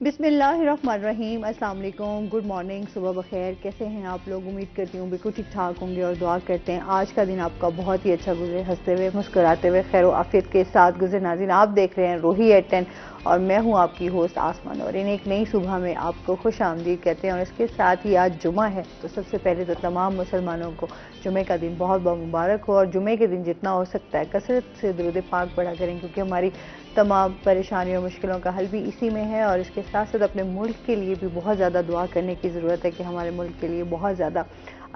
بسم اللہ الرحمن الرحیم، السلام علیکم، گڈ مارننگ، صبح بخیر۔ کیسے ہیں آپ لوگ؟ امید کرتی ہوں بالکل ٹھیک ٹھاک ہوں گے اور دعا کرتے ہیں آج کا دن آپ کا بہت ہی اچھا گزرے، ہنستے ہوئے مسکراتے ہوئے خیر و عافیت کے ساتھ گزرے۔ ناظرین، آپ دیکھ رہے ہیں روحی ایٹ 10 اور میں ہوں آپ کی ہوسٹ آسمان، اور ایک نئی صبح میں آپ کو خوش آمدید کہتے ہیں۔ اور اس کے ساتھ ہی آج جمعہ ہے، تو سب سے پہلے تو تمام مسلمانوں کو جمعے کا دن بہت بہت مبارک ہو، اور جمعے کے دن جتنا ہو سکتا ہے کثرت سے درود پاک پڑھا کریں، کیونکہ ہماری تمام پریشانیوں مشکلوں کا حل بھی اسی میں ہے۔ اور اس کے ساتھ ساتھ اپنے ملک کے لیے بھی بہت زیادہ دعا کرنے کی ضرورت ہے کہ ہمارے ملک کے لیے بہت زیادہ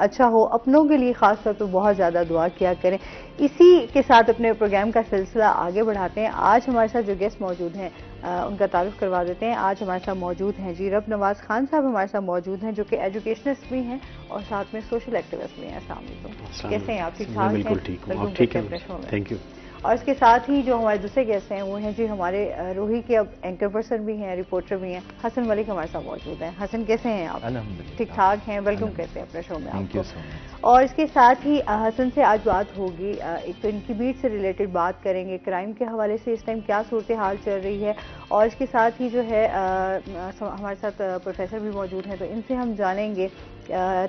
اچھا ہو، اپنوں کے لیے خاص طور پہ بہت زیادہ دعا کیا کریں۔ اسی کے ساتھ اپنے پروگرام کا سلسلہ آگے بڑھاتے ہیں۔ آج ہمارے ساتھ جو گیسٹ موجود ہیں ان کا تعارف کروا دیتے ہیں۔ آج ہمارے ساتھ موجود ہیں جی رب نواز خان صاحب، ہمارے ساتھ موجود ہیں جو کہ ایجوکیشنسٹ بھی ہیں اور ساتھ میں سوشل ایکٹیوسٹ بھی ہیں۔ السلام علیکم، کیسے ہیں آپ؟ ٹھیک ٹھاک ہیں؟ بالکل ٹھیک ہوں، آپ ٹھیک ہیں؟ Thank you. اور اس کے ساتھ ہی جو ہمارے دوسرے گیسٹ ہیں وہ ہیں جی ہمارے روحی کے اب اینکر پرسن بھی ہیں، رپورٹر بھی ہیں، حسن ملک ہمارے ساتھ موجود ہیں۔ حسن کیسے ہیں آپ؟ الحمدللہ ٹھیک ٹھاک ہیں، ویلکم کرتے ہیں اپنے شو میں آپ کو۔ سو مچ۔ اور اس کے ساتھ ہی حسن سے آج بات ہوگی، ایک تو ان کی بیٹ سے ریلیٹڈ بات کریں گے، کرائم کے حوالے سے اس ٹائم کیا صورتحال چل رہی ہے، اور اس کے ساتھ ہی جو ہے ہمارے ساتھ پروفیسر بھی موجود ہیں، تو ان سے ہم جانیں گے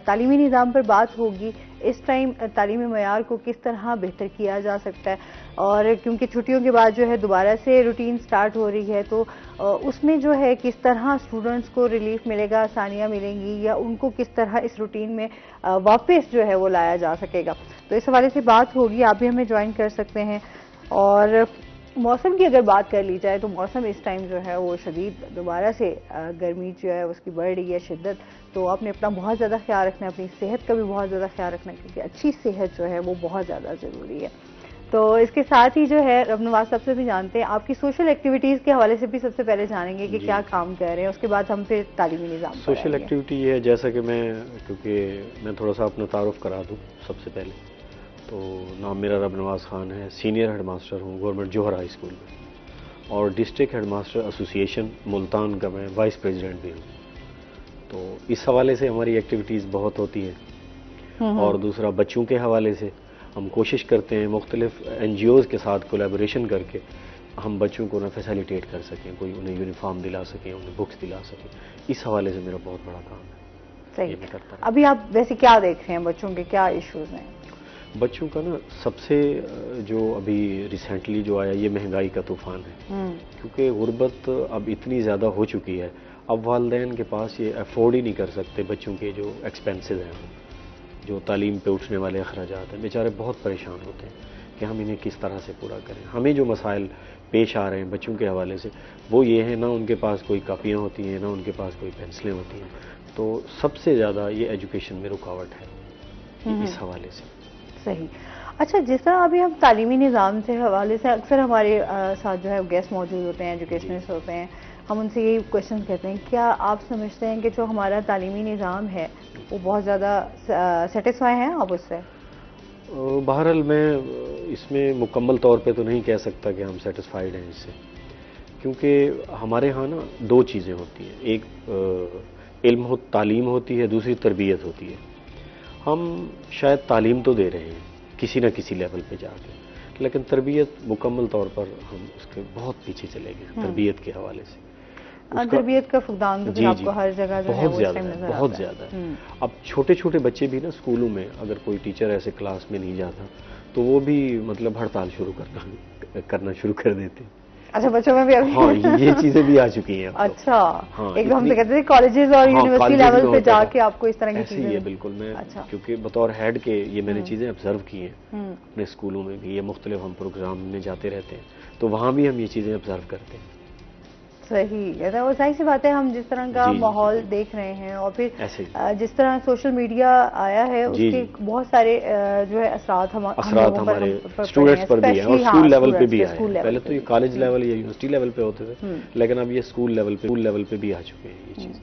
تعلیمی نظام پر بات ہوگی۔ اس ٹائم تعلیمی معیار کو کس طرح بہتر کیا جا سکتا ہے، اور کیونکہ چھٹیوں کے بعد جو ہے دوبارہ سے روٹین سٹارٹ ہو رہی ہے، تو اس میں جو ہے کس طرح اسٹوڈنٹس کو ریلیف ملے گا، آسانیاں ملیں گی، یا ان کو کس طرح اس روٹین میں واپس جو ہے وہ لایا جا سکے گا، تو اس حوالے سے بات ہوگی۔ آپ بھی ہمیں جوائن کر سکتے ہیں۔ اور موسم کی اگر بات کر لی جائے تو موسم اس ٹائم جو ہے وہ شدید دوبارہ سے گرمی جو ہے اس کی بڑھ رہی ہے شدت، تو آپ نے اپنا بہت زیادہ خیال رکھنا ہے، اپنی صحت کا بھی بہت زیادہ خیال رکھنا ہے، کیونکہ اچھی صحت جو ہے وہ بہت زیادہ ضروری ہے۔ تو اس کے ساتھ ہی جو ہے رب نواز صاحب سے بھی جانتے ہیں آپ کی سوشل ایکٹیویٹیز کے حوالے سے بھی سب سے پہلے جانیں گے کہ کیا کام کر رہے ہیں، اس کے بعد ہم پھر تعلیمی نظام پر سوشل ایکٹیویٹی یہ ہے، جیسا کہ کیونکہ میں تھوڑا سا اپنا تعارف کرا دوں سب سے پہلے، تو نام میرا رب نواز خان ہے، سینئر ہیڈ ماسٹر ہوں گورنمنٹ جوہر ہائی اسکول میں، اور ڈسٹرکٹ ہیڈ ماسٹر ایسوسی ایشن ملتان کا میں وائس پریزیڈنٹ بھی ہوں۔ تو اس حوالے سے ہماری ایکٹیویٹیز بہت ہوتی ہیں، اور دوسرا بچوں کے حوالے سے ہم کوشش کرتے ہیں مختلف این جی اوز کے ساتھ کولیبوریشن کر کے ہم بچوں کو فیسیلیٹیٹ کر سکیں، کوئی انہیں یونیفارم دلا سکیں، انہیں بکس دلا سکیں۔ اس حوالے سے میرا بہت بڑا کام ہے۔ صحیح۔ ابھی آپ ویسے کیا دیکھ رہے ہیں بچوں کے کیا ایشوز ہیں؟ بچوں کا سب سے جو ابھی ریسنٹلی جو آیا یہ مہنگائی کا طوفان ہے، کیونکہ غربت اب اتنی زیادہ ہو چکی ہے، اب والدین کے پاس یہ افورڈ ہی نہیں کر سکتے بچوں کے جو ایکسپینسز ہیں، جو تعلیم پہ اٹھنے والے اخراجات ہیں، بیچارے بہت پریشان ہوتے ہیں کہ ہم انہیں کس طرح سے پورا کریں۔ ہمیں جو مسائل پیش آ رہے ہیں بچوں کے حوالے سے وہ یہ ہے، نہ ان کے پاس کوئی کاپیاں ہوتی ہیں، نہ ان کے پاس کوئی پینسلیں ہوتی ہیں، تو سب سے زیادہ یہ ایجوکیشن میں رکاوٹ ہے اس حوالے سے۔ صحیح۔ اچھا، جس طرح ابھی ہم تعلیمی نظام سے حوالے سے اکثر ہمارے ساتھ جو ہے گیسٹ موجود ہوتے ہیں، ایجوکیشنسٹ ہوتے ہیں، ہم ان سے یہی کوشچن کہتے ہیں کیا آپ سمجھتے ہیں کہ جو ہمارا تعلیمی نظام ہے وہ بہت زیادہ سیٹسفائی ہیں آپ اس سے؟ بہرحال میں اس میں مکمل طور پہ تو نہیں کہہ سکتا کہ ہم سیٹسفائیڈ ہیں اس سے، کیونکہ ہمارے ہاں دو چیزیں ہوتی ہیں، ایک علم تعلیم ہوتی ہے، دوسری تربیت ہوتی ہے۔ ہم شاید تعلیم تو دے رہے ہیں کسی نہ کسی لیول پہ جا کے، لیکن تربیت مکمل طور پر ہم اس کے بہت پیچھے چلے گئے تربیت کے حوالے سے۔ تربیت کا فقدان آپ کو ہر جگہ جو ہے بہت زیادہ ہے۔ اب چھوٹے چھوٹے بچے بھی اسکولوں میں اگر کوئی ٹیچر ایسے کلاس میں نہیں جاتا تو وہ بھی ہڑتال شروع کرنا شروع کر دیتے۔ اچھا، بچوں میں بھی ہاں یہ چیزیں بھی آ چکی ہیں۔ اچھا، ایک دم سے کہتے تھے کالجز اور یونیورسٹی لیول پہ جا کے آپ کو اس طرح کی چیزیں ہی ہے۔ بالکل، میں کیونکہ بطور ہیڈ کے یہ میں نے چیزیں آبزرو کی ہیں اپنے اسکولوں میں بھی، یہ مختلف ہم پروگرام میں جاتے رہتے ہیں تو وہاں بھی ہم یہ چیزیں آبزرو کرتے ہیں۔ صحیح ہے، وہ ظاہر سی بات ہے، ہم جس طرح کا ماحول دیکھ رہے ہیں اور پھر جس طرح سوشل میڈیا آیا ہے اس کے بہت سارے جو ہے اثرات ہمارے اسٹوڈنٹس پر بھی ہیں اور اسکول لیول پہ بھی آئے ہیں۔ پہلے تو یہ کالج لیول یا یونیورسٹی لیول پہ ہوتے تھے، لیکن اب یہ اسکول لیول پہ بھی آ چکے ہیں یہ چیز،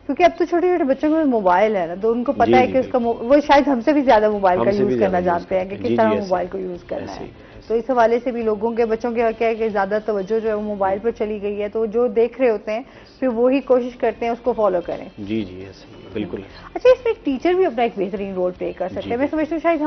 کیونکہ اب تو چھوٹے چھوٹے بچوں کو موبائل ہے تو ان کو پتا ہے کہ اس کا وہ شاید ہم سے بھی زیادہ موبائل کا یوز کرنا جانتے ہیں کہ کس طرح موبائل کو یوز کرنا ہے۔ تو اس حوالے سے بھی لوگوں کے بچوں کے کیا ہے کہ زیادہ توجہ جو ہے وہ موبائل پر چلی گئی ہے، تو جو دیکھ رہے ہوتے ہیں پھر وہی کوشش کرتے ہیں اس کو فالو کریں. جی جی ایسے ہی بالکل. اچھا، اس میں ایک ٹیچر بھی اپنا ایک بہترین رول پلے کر سکتے ہیں. میں سمجھتی ہوں شاید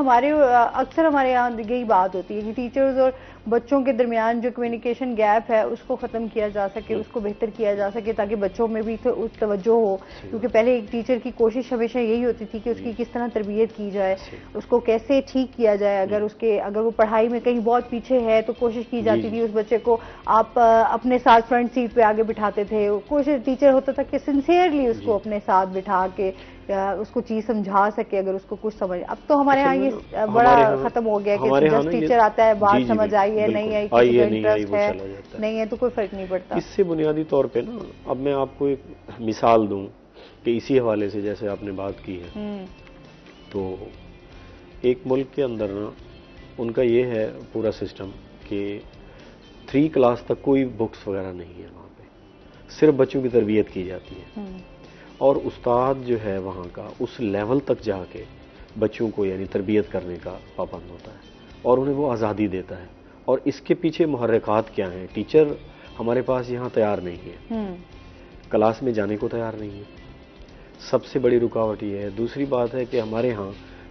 اکثر ہمارے یہاں یہی بات ہوتی ہے کہ ٹیچرز اور بچوں کے درمیان جو کمیونیکیشن گیپ ہے اس کو ختم کیا جا سکے، اس کو بہتر کیا جا سکے تاکہ بچوں میں بھی توجہ ہو. کیونکہ پہلے ایک ٹیچر کی کوشش ہمیشہ یہی ہوتی تھی کہ اس کی کس طرح تربیت کی جائے، اس کو کیسے ٹھیک کیا جائے. اگر وہ پڑھائی میں کہیں بہت پیچھے ہے تو کوشش کی جاتی تھی اس بچے کو آپ اپنے ساتھ فرنٹ سیٹ پہ آگے بٹھاتے تھے. کوشش ٹیچر ہوتا تھا کہ سنسیئرلی اس کو اپنے ساتھ بٹھا کے اس کو چیز سمجھا سکے اگر اس کو کچھ سمجھ. اب تو ہمارے ہاں یہ بڑا ختم ہو گیا کہ جس ٹیچر آتا ہے بات سمجھ آئی ہے نہیں آئی، کسی کا انٹرسٹ ہے نہیں ہے تو کوئی فرق نہیں پڑتا. اس سے بنیادی طور پہ نا اب میں آپ کو ایک مثال دوں کہ اسی حوالے سے جیسے آپ نے بات کی ہے، تو ایک ملک کے اندر نا ان کا یہ ہے پورا سسٹم کہ 3 کلاس تک کوئی بکس وغیرہ نہیں ہے وہاں پہ، صرف بچوں کی تربیت کی جاتی ہے. اور استاد جو ہے وہاں کا اس لیول تک جا کے بچوں کو یعنی تربیت کرنے کا پابند ہوتا ہے اور انہیں وہ آزادی دیتا ہے. اور اس کے پیچھے محرکات کیا ہیں؟ ٹیچر ہمارے پاس یہاں تیار نہیں ہے، کلاس میں جانے کو تیار نہیں ہے، سب سے بڑی رکاوٹ یہ ہے. دوسری بات ہے کہ ہمارے ہاں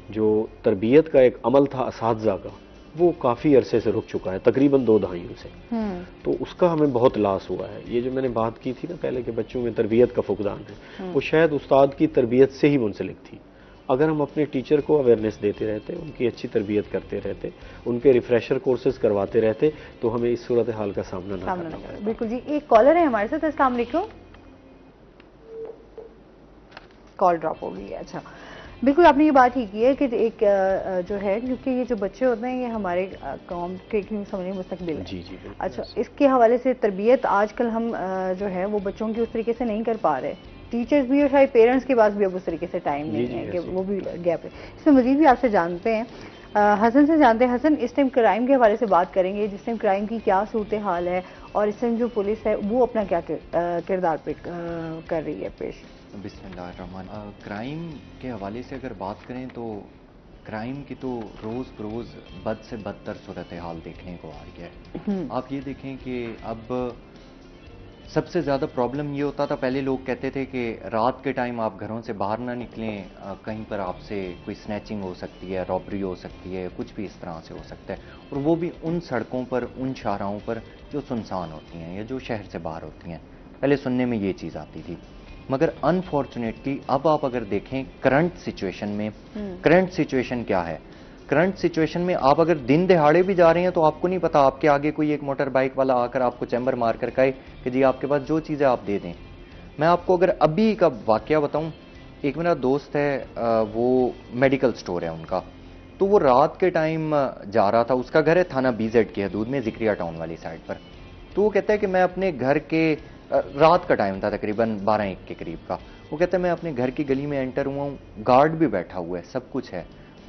جو تربیت کا ایک عمل تھا اساتذہ کا، وہ کافی عرصے سے رک چکا ہے، تقریباً 2 دہائیوں سے. تو اس کا ہمیں بہت لاس ہوا ہے. یہ جو میں نے بات کی تھی نا پہلے کہ بچوں میں تربیت کا فقدان ہے، وہ شاید استاد کی تربیت سے ہی منسلک تھی. اگر ہم اپنے ٹیچر کو اویئرنیس دیتے رہتے، ان کی اچھی تربیت کرتے رہتے، ان کے ریفریشر کورسز کرواتے رہتے، تو ہمیں اس صورتحال کا سامنا نہ کرنا پڑتا. بالکل جی. ایک کالر ہے ہمارے ساتھ. السلام علیکم. کال ڈراپ ہو گئی ہے. اچھا، بالکل آپ نے یہ بات ہی کی ہے کہ ایک جو ہے کیونکہ یہ جو بچے ہوتے ہیں یہ ہمارے قوم کے سمجھنے مستقبل ہے. جی جی بالکل. اچھا، اس کے حوالے سے تربیت آج کل ہم جو ہے وہ بچوں کی اس طریقے سے نہیں کر پا رہے. ٹیچرز بھی اور شاید پیرنٹس کے پاس بھی اب اس طریقے سے ٹائم نہیں ہے کہ وہ بھی گیپ ہے. اس میں مزید بھی آپ سے جانتے ہیں، حسن سے جانتے ہیں. حسن، اس ٹائم کرائم کے حوالے سے بات کریں گے. جس ٹائم کرائم کی کیا صورتحال ہے اور اس ٹائم جو پولیس ہے وہ اپنا کیا کردار کر رہی ہے پیش؟ بسم اللہ الرحمن. کرائم کے حوالے سے اگر بات کریں تو کرائم کی تو روز بروز بد سے بدتر صورتحال دیکھنے کو آ رہی ہے. آپ یہ دیکھیں کہ اب سب سے زیادہ پرابلم یہ ہوتا تھا، پہلے لوگ کہتے تھے کہ رات کے ٹائم آپ گھروں سے باہر نہ نکلیں، کہیں پر آپ سے کوئی سنیچنگ ہو سکتی ہے، رابری ہو سکتی ہے، کچھ بھی اس طرح سے ہو سکتا ہے. اور وہ بھی ان سڑکوں پر، ان شاہراہوں پر جو سنسان ہوتی ہیں یا جو شہر سے باہر ہوتی ہیں. پہلے سننے میں یہ چیز آتی تھی. مگر انفارچونیٹلی اب آپ اگر دیکھیں کرنٹ سچویشن کیا ہے. کرنٹ سچویشن میں آپ اگر دن دہاڑے بھی جا رہے ہیں تو آپ کو نہیں پتا آپ کے آگے کوئی ایک موٹر بائک والا آ کر آپ کو چیمبر مار کر کہے کہ جی آپ کے پاس جو چیزیں آپ دے دیں. میں آپ کو اگر ابھی کا واقعہ بتاؤں، ایک میرا دوست ہے، وہ میڈیکل سٹور ہے ان کا، تو وہ رات کے ٹائم جا رہا تھا. اس کا گھر ہے تھانہ BZ کی حدود میں، ذکریہ ٹاؤن والی سائڈ پر. تو وہ کہتا ہے کہ میں اپنے گھر کے، رات کا ٹائم تھا تقریباً 12-1 کے قریب کا، وہ کہتا ہے میں اپنے گھر کی گلی میں انٹر ہوا ہوں، گارڈ بھی بیٹھا ہوا ہے، سب کچھ ہے.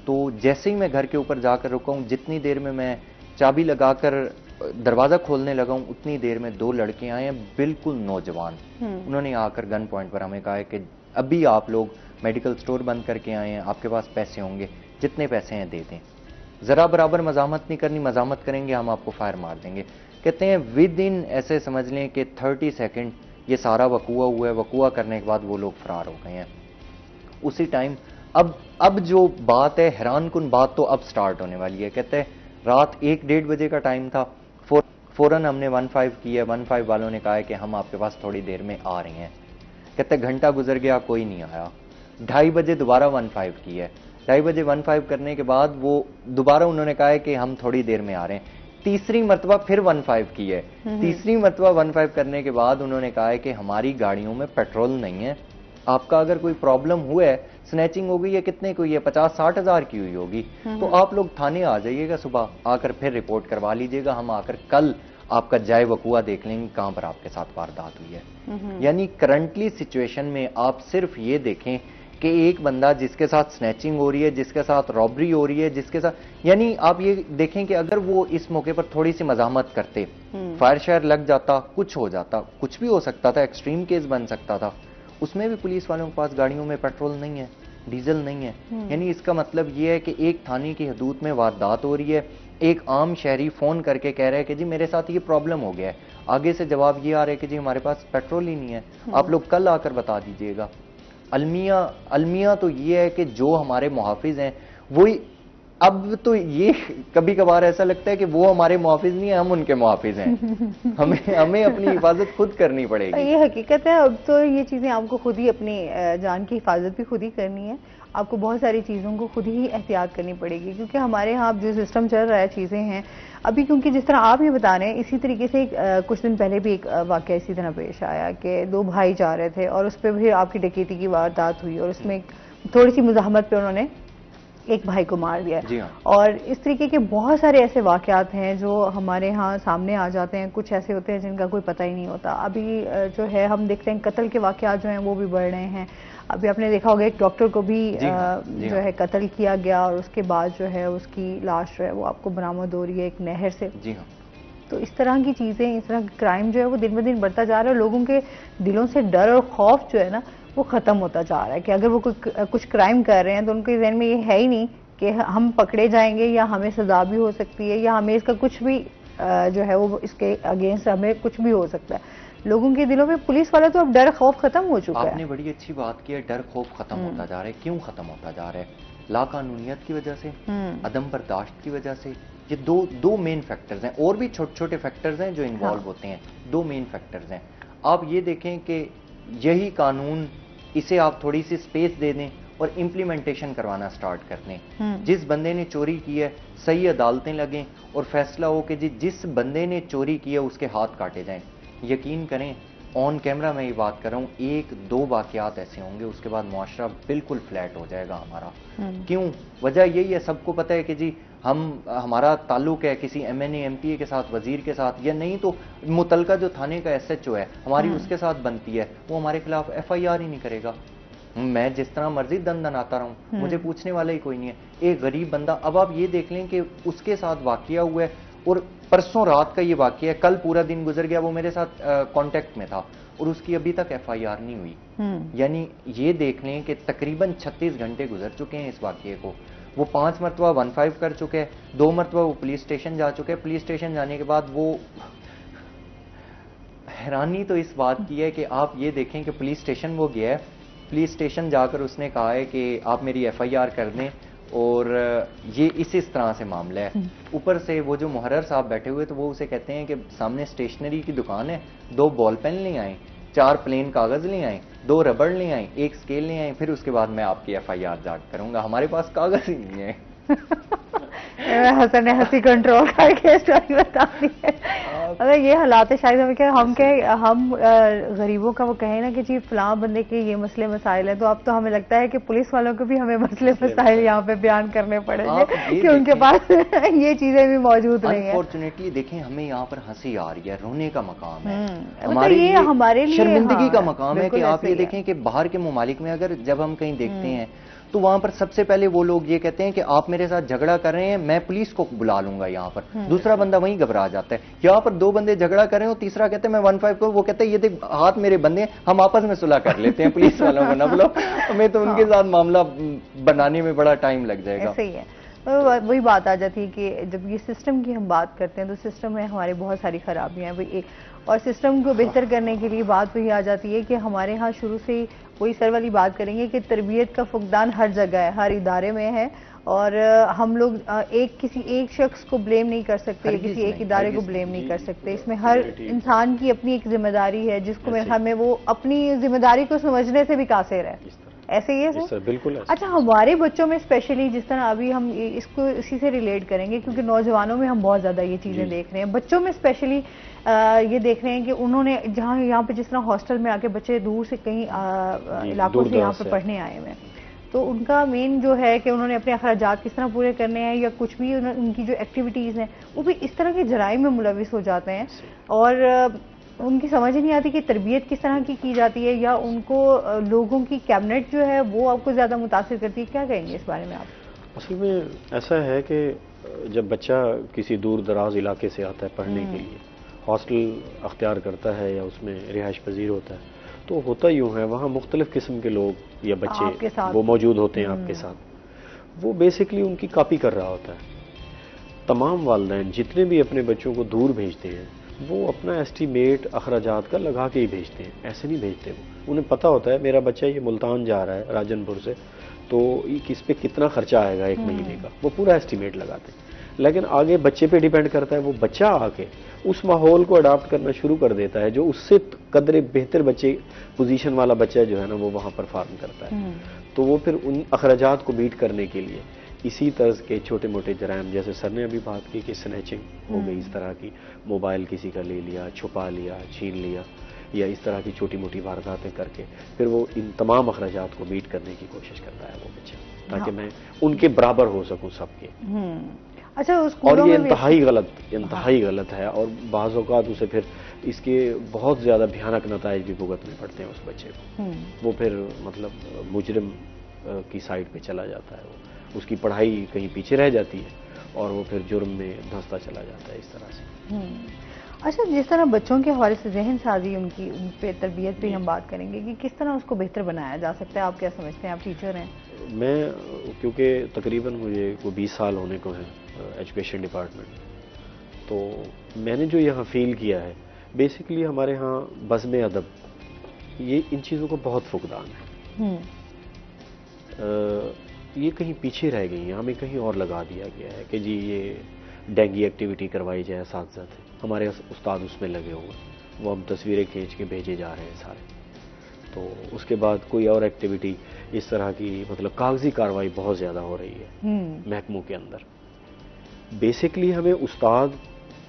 تو جیسے ہی میں گھر کے اوپر جا کر رکا ہوں، جتنی دیر میں چابی لگا کر دروازہ کھولنے لگا ہوں، اتنی دیر میں 2 لڑکے آئے ہیں، بالکل نوجوان. انہوں نے آ کر گن پوائنٹ پر ہمیں کہا ہے کہ ابھی آپ لوگ میڈیکل سٹور بند کر کے آئے ہیں، آپ کے پاس پیسے ہوں گے، جتنے پیسے ہیں دے دیں. ذرا برابر مزاحمت نہیں کرنی، مزاحمت کریں گے ہم آپ کو فائر مار دیں گے. کہتے ہیں ود ان ایسے سمجھ لیں کہ 30 سیکنڈ یہ سارا وقوع ہوا ہے. وقوع کرنے کے بعد وہ لوگ فرار ہو گئے ہیں. اسی ٹائم اب جو بات ہے، حیران کن بات تو اب سٹارٹ ہونے والی ہے. کہتے ہیں رات 1-1:30 بجے کا ٹائم تھا، فوراً ہم نے 15 کی ہے. 15 والوں نے کہا ہے کہ ہم آپ کے پاس تھوڑی دیر میں آ رہے ہیں. کہتے ہیں گھنٹہ گزر گیا، کوئی نہیں آیا. 2:30 بجے دوبارہ 15 کی ہے. 2:30 بجے 15 کرنے کے بعد وہ دوبارہ انہوں نے کہا ہے کہ ہم تھوڑی دیر میں آ رہے ہیں. تیسری مرتبہ پھر 15 کی ہے. تیسری مرتبہ 15 کرنے کے بعد انہوں نے کہا ہے کہ ہماری گاڑیوں میں پیٹرول نہیں ہے، آپ کا اگر کوئی پرابلم ہوا ہے، سنیچنگ ہو گئی ہے، کتنے کو یہ 50-60 ہزار کی ہوئی ہوگی، تو آپ لوگ تھانے آ جائیے گا، صبح آ کر پھر رپورٹ کروا لیجئے گا. ہم آ کر کل آپ کا جائے وقوع دیکھ لیں گے کہاں پر آپ کے ساتھ واردات ہوئی ہے. یعنی کرنٹلی سچویشن میں آپ صرف یہ دیکھیں کہ ایک بندہ جس کے ساتھ سنیچنگ ہو رہی ہے، جس کے ساتھ رابری ہو رہی ہے، جس کے ساتھ، یعنی آپ یہ دیکھیں کہ اگر وہ اس موقع پر تھوڑی سی مزاحمت کرتے، فائر شائر لگ جاتا، کچھ ہو جاتا، کچھ بھی ہو سکتا تھا، ایکسٹریم کیس بن سکتا تھا. اس میں بھی پولیس والوں کے پاس گاڑیوں میں پیٹرول نہیں ہے، ڈیزل نہیں ہے. یعنی اس کا مطلب یہ ہے کہ ایک تھانے کی حدود میں واردات ہو رہی ہے، ایک عام شہری فون کر کے کہہ رہا ہے کہ جی میرے ساتھ یہ پرابلم ہو گیا ہے، آگے سے جواب یہ آ رہا ہے کہ جی ہمارے پاس پیٹرول ہی نہیں ہے، آپ لوگ کل آ کر بتا دیجئے گا۔ المیہ تو یہ ہے کہ جو ہمارے محافظ ہیں وہی، اب تو یہ کبھی کبھار ایسا لگتا ہے کہ وہ ہمارے محافظ نہیں ہیں، ہم ان کے محافظ ہیں، ہمیں اپنی حفاظت خود کرنی پڑے گی۔ یہ حقیقت ہے، اب تو یہ چیزیں آپ کو خود ہی اپنی جان کی حفاظت بھی خود ہی کرنی ہے، آپ کو بہت ساری چیزوں کو خود ہی احتیاط کرنی پڑے گی، کیونکہ ہمارے ہاں اب جو سسٹم چل رہا ہے چیزیں ہیں ابھی، کیونکہ جس طرح آپ یہ بتا رہے ہیں اسی طریقے سے کچھ دن پہلے بھی ایک واقعہ اسی طرح پیش آیا کہ دو بھائی جا رہے تھے اور اس پہ بھی آپ کی ڈکیتی کی واردات ہوئی اور اس میں تھوڑی سی مزاحمت پہ انہوں نے ایک بھائی کو مار دیا۔ جی ہاں۔ اور اس طریقے کے بہت سارے ایسے واقعات ہیں جو ہمارے ہاں سامنے آ جاتے ہیں، کچھ ایسے ہوتے ہیں جن کا کوئی پتہ ہی نہیں ہوتا۔ ابھی جو ہے ہم دیکھتے ہیں قتل کے واقعات جو ہیں وہ بھی بڑھ رہے ہیں۔ ابھی آپ نے دیکھا ہوگا ایک ڈاکٹر کو بھی جو ہے قتل کیا گیا اور اس کے بعد جو ہے اس کی لاش جو ہے وہ آپ کو برآمد ہو رہی ہے ایک نہر سے۔ جی ہاں۔ تو اس طرح کی چیزیں، اس طرح کا کرائم جو ہے وہ دن بہ دن بڑھتا جا رہا ہے، لوگوں کے دلوں سے ڈر اور خوف جو ہے نا وہ ختم ہوتا جا رہا ہے کہ اگر وہ کچھ کرائم کر رہے ہیں تو ان کے ذہن میں یہ ہے ہی نہیں کہ ہم پکڑے جائیں گے یا ہمیں سزا بھی ہو سکتی ہے یا ہمیں اس کا کچھ بھی جو ہے وہ اس کے اگینسٹ ہمیں کچھ بھی ہو سکتا ہے۔ لوگوں کے دلوں میں پولیس والا تو اب ڈر خوف ختم ہو چکا ہے۔ آپ نے بڑی اچھی بات کی ہے، ڈر خوف ختم ہوتا جا رہا ہے۔ کیوں ختم ہوتا جا رہا ہے؟ لا قانونیت کی وجہ سے، عدم برداشت کی وجہ سے۔ یہ دو مین فیکٹرز ہیں، اور بھی چھوٹے چھوٹے فیکٹرز ہیں جو انوالو ہوتے ہیں، دو مین فیکٹرز ہیں۔ آپ یہ دیکھیں کہ یہی قانون، اسے آپ تھوڑی سی سپیس دے دیں اور امپلیمنٹیشن کروانا سٹارٹ کر دیں۔ جس بندے نے چوری کی ہے صحیح عدالتیں لگیں اور فیصلہ ہو کہ جس بندے نے چوری کی ہے اس کے ہاتھ کاٹے جائیں۔ یقین کریں، آن کیمرہ میں یہ بات کر رہا ہوں، ایک دو واقعات ایسے ہوں گے، اس کے بعد معاشرہ بالکل فلیٹ ہو جائے گا ہمارا۔ کیوں؟ وجہ یہی ہے، سب کو پتہ ہے کہ جی ہمارا تعلق ہے کسی M N A M P A کے ساتھ، وزیر کے ساتھ، یا نہیں تو متعلقہ جو تھانے کا ایس ایچ او ہے ہماری اس کے ساتھ بنتی ہے، وہ ہمارے خلاف ایف آئی آر ہی نہیں کرے گا۔ میں جس طرح مرضی دن آتا رہا ہوں، مجھے پوچھنے والا ہی کوئی نہیں ہے۔ ایک غریب بندہ، اب آپ یہ دیکھ لیں کہ اس کے ساتھ واقعہ ہوا ہے اور پرسوں رات کا یہ واقعہ ہے، کل پورا دن گزر گیا، وہ میرے ساتھ کانٹیکٹ میں تھا اور اس کی ابھی تک ایف آئی آر نہیں ہوئی۔ یعنی یہ دیکھ لیں کہ تقریباً 36 گھنٹے گزر چکے ہیں اس واقعے کو۔ وہ 5 مرتبہ 15 کر چکے، 2 مرتبہ وہ پولیس اسٹیشن جا چکے۔ پولیس اسٹیشن جانے کے بعد وہ حیرانی تو اس بات کی ہے کہ آپ یہ دیکھیں کہ پولیس اسٹیشن وہ گیا ہے، پولیس اسٹیشن جا کر اس نے کہا ہے کہ آپ میری ایف آئی آر کر دیں اور یہ اس طرح سے معاملہ ہے۔ اوپر سے وہ جو محرر صاحب بیٹھے ہوئے تو وہ اسے کہتے ہیں کہ سامنے اسٹیشنری کی دکان ہے، 2 بال پین لے آئیں، 4 پلین کاغذ لے آئیں، 2 ربڑ لے آئیں، 1 اسکیل لے آئیں، پھر اس کے بعد میں آپ کی ایف آئی آر درج کروں گا۔ ہمارے پاس کاغذ ہی نہیں ہے۔ حسن نے ہنسی کنٹرول کر کے اسٹوری بتا دی ہے۔ اگر یہ حالات ہے شاید ہم غریبوں کا وہ کہیں نا کہ جی فلاں بندے کے یہ مسئلے مسائل ہیں، تو اب تو ہمیں لگتا ہے کہ پولیس والوں کو بھی ہمیں مسئلے مسائل یہاں پہ بیان کرنے پڑیں گے کہ ان کے پاس یہ چیزیں بھی موجود نہیں ہیں۔ انفارچونیٹلی دیکھیں، ہمیں یہاں پر ہنسی آ رہی ہے، رونے کا مقام ہے، ہمارے لیے شرمندگی کا مقام ہے کہ آپ یہ دیکھیں کہ باہر کے ممالک میں اگر جب ہم کہیں دیکھتے ہیں تو وہاں پر سب سے پہلے وہ لوگ یہ کہتے ہیں کہ آپ میرے ساتھ جھگڑا کر رہے ہیں، میں پولیس کو بلا لوں گا یہاں پر۔ دوسرا بندہ وہیں گھبرا جاتا ہے۔ یہاں پر 2 بندے جھگڑا کر رہے ہیں، تیسرا کہتے ہیں میں 15 کو، وہ کہتے ہیں یہ دیکھ ہاتھ میرے بندے ہیں، ہم آپس میں صلح کر لیتے ہیں، پولیس والوں کو نہ بلو، ہمیں تو ان کے ساتھ معاملہ بنانے میں بڑا ٹائم لگ جائے گا۔ صحیح ہے، وہی بات آ جاتی ہے کہ جب یہ سسٹم کی ہم بات کرتے ہیں تو سسٹم میں ہمارے بہت ساری خرابیاں ہیں، اور سسٹم کو بہتر کرنے کے لیے بات وہی آ جاتی ہے کہ ہمارے ہاں شروع سے ہی وہی سر والی بات کریں گے کہ تربیت کا فقدان ہر جگہ ہے، ہر ادارے میں ہے، اور ہم لوگ کسی ایک شخص کو بلیم نہیں کر سکتے، کسی ایک ادارے کو بلیم نہیں کر سکتے۔ اس میں ہر انسان کی اپنی ایک ذمہ داری ہے جس کو ہمیں وہ اپنی ذمہ داری کو سمجھنے سے بھی قاصر ہے۔ ایسے ہی ہے سر؟ بالکل۔ اچھا، ہمارے بچوں میں اسپیشلی جس طرح ابھی ہم اس کو اسی سے ریلیٹ کریں گے کیونکہ نوجوانوں میں ہم بہت زیادہ یہ چیزیں دیکھ رہے ہیں، بچوں میں اسپیشلی یہ دیکھ رہے ہیں کہ انہوں نے یہاں پہ جس طرح ہاسٹل میں آ کے بچے دور سے کئی علاقوں سے یہاں پہ پڑھنے آئے ہوئے ہیں، تو ان کا مین جو ہے کہ انہوں نے اپنے اخراجات کس طرح پورے کرنے ہیں یا کچھ بھی ان کی جو ایکٹیویٹیز ہیں وہ بھی اس طرح کے جرائم میں ملوث ہو جاتے ہیں، اور ان کی سمجھ نہیں آتی کہ تربیت کس طرح کی جاتی ہے، یا ان کو لوگوں کی کیبنٹ جو ہے وہ آپ کو زیادہ متاثر کرتی ہے۔ کیا کہیں گے اس بارے میں آپ؟ اصل میں ایسا ہے کہ جب بچہ کسی دور دراز علاقے سے آتا ہے پڑھنے کے لیے، ہاسٹل اختیار کرتا ہے یا اس میں رہائش پذیر ہوتا ہے، تو ہوتا یوں ہے وہاں مختلف قسم کے لوگ یا بچے وہ موجود ہوتے ہیں آپ کے ساتھ، وہ بیسکلی ان کی کاپی کر رہا ہوتا ہے۔ تمام والدین جتنے بھی اپنے بچوں کو دور بھیجتے ہیں وہ اپنا ایسٹیمیٹ اخراجات کا لگا کے ہی بھیجتے ہیں، ایسے نہیں بھیجتے وہ. انہیں پتہ ہوتا ہے میرا بچہ یہ ملتان جا رہا ہے راجن پور سے، تو اس پہ کتنا خرچہ آئے گا ایک مہینے کا، وہ پورا ایسٹیمیٹ لگاتے ہیں. لیکن آگے بچے پہ ڈیپینڈ کرتا ہے، وہ بچہ آ کے اس ماحول کو اڈاپٹ کرنا شروع کر دیتا ہے جو اس سے قدرے بہتر بچے پوزیشن والا بچہ جو ہے نا وہ وہاں پرفارم کرتا ہے. تو وہ پھر ان اخراجات کو میٹ کرنے کے لیے اسی طرز کے چھوٹے موٹے جرائم، جیسے سر نے ابھی بات کی کہ سنیچنگ ہو گئی، اس طرح کی موبائل کسی کا لے لیا، چھپا لیا، چھین لیا، یا اس طرح کی چھوٹی موٹی وارداتیں کر کے پھر وہ ان تمام اخراجات کو میٹ کرنے کی کوشش کرتا ہے وہ بچہ، تاکہ میں ان کے برابر ہو سکوں سب کے. اچھا، اور یہ انتہائی غلط ہے، اور بعض اوقات اسے پھر اس کے بہت زیادہ بھیانک نتائج بھی بھگتنے پڑتے ہیں اس بچے کو. وہ پھر مطلب مجرم کی سائڈ پہ چلا جاتا ہے، اس کی پڑھائی کہیں پیچھے رہ جاتی ہے اور وہ پھر جرم میں دھنستا چلا جاتا ہے اس طرح سے. اچھا، جس طرح بچوں کے حوالے سے ذہن سازی ان پہ تربیت پہ ہم بات کریں گے کہ کس طرح اس کو بہتر بنایا جا سکتا ہے، آپ کیا سمجھتے ہیں؟ آپ ٹیچر ہیں. میں کیونکہ تقریباً مجھے کو 20 سال ہونے کو ہیں ایجوکیشن ڈپارٹمنٹ، تو میں نے جو یہاں فیل کیا ہے بیسیکلی ہمارے ہاں بزم ادب یہ ان چیزوں کو بہت فقدان ہے. یہ کہیں پیچھے رہ گئی ہیں، ہمیں کہیں اور لگا دیا گیا ہے کہ جی یہ ڈینگی ایکٹیویٹی کروائی جائے اساتذہ سے، ہمارے استاد اس میں لگے ہوئے، وہ ہم تصویریں کھینچ کے بھیجے جا رہے ہیں سارے. تو اس کے بعد کوئی اور ایکٹیویٹی اس طرح کی مطلب کاغذی کارروائی بہت زیادہ ہو رہی ہے محکموں کے اندر. بیسکلی ہمیں استاد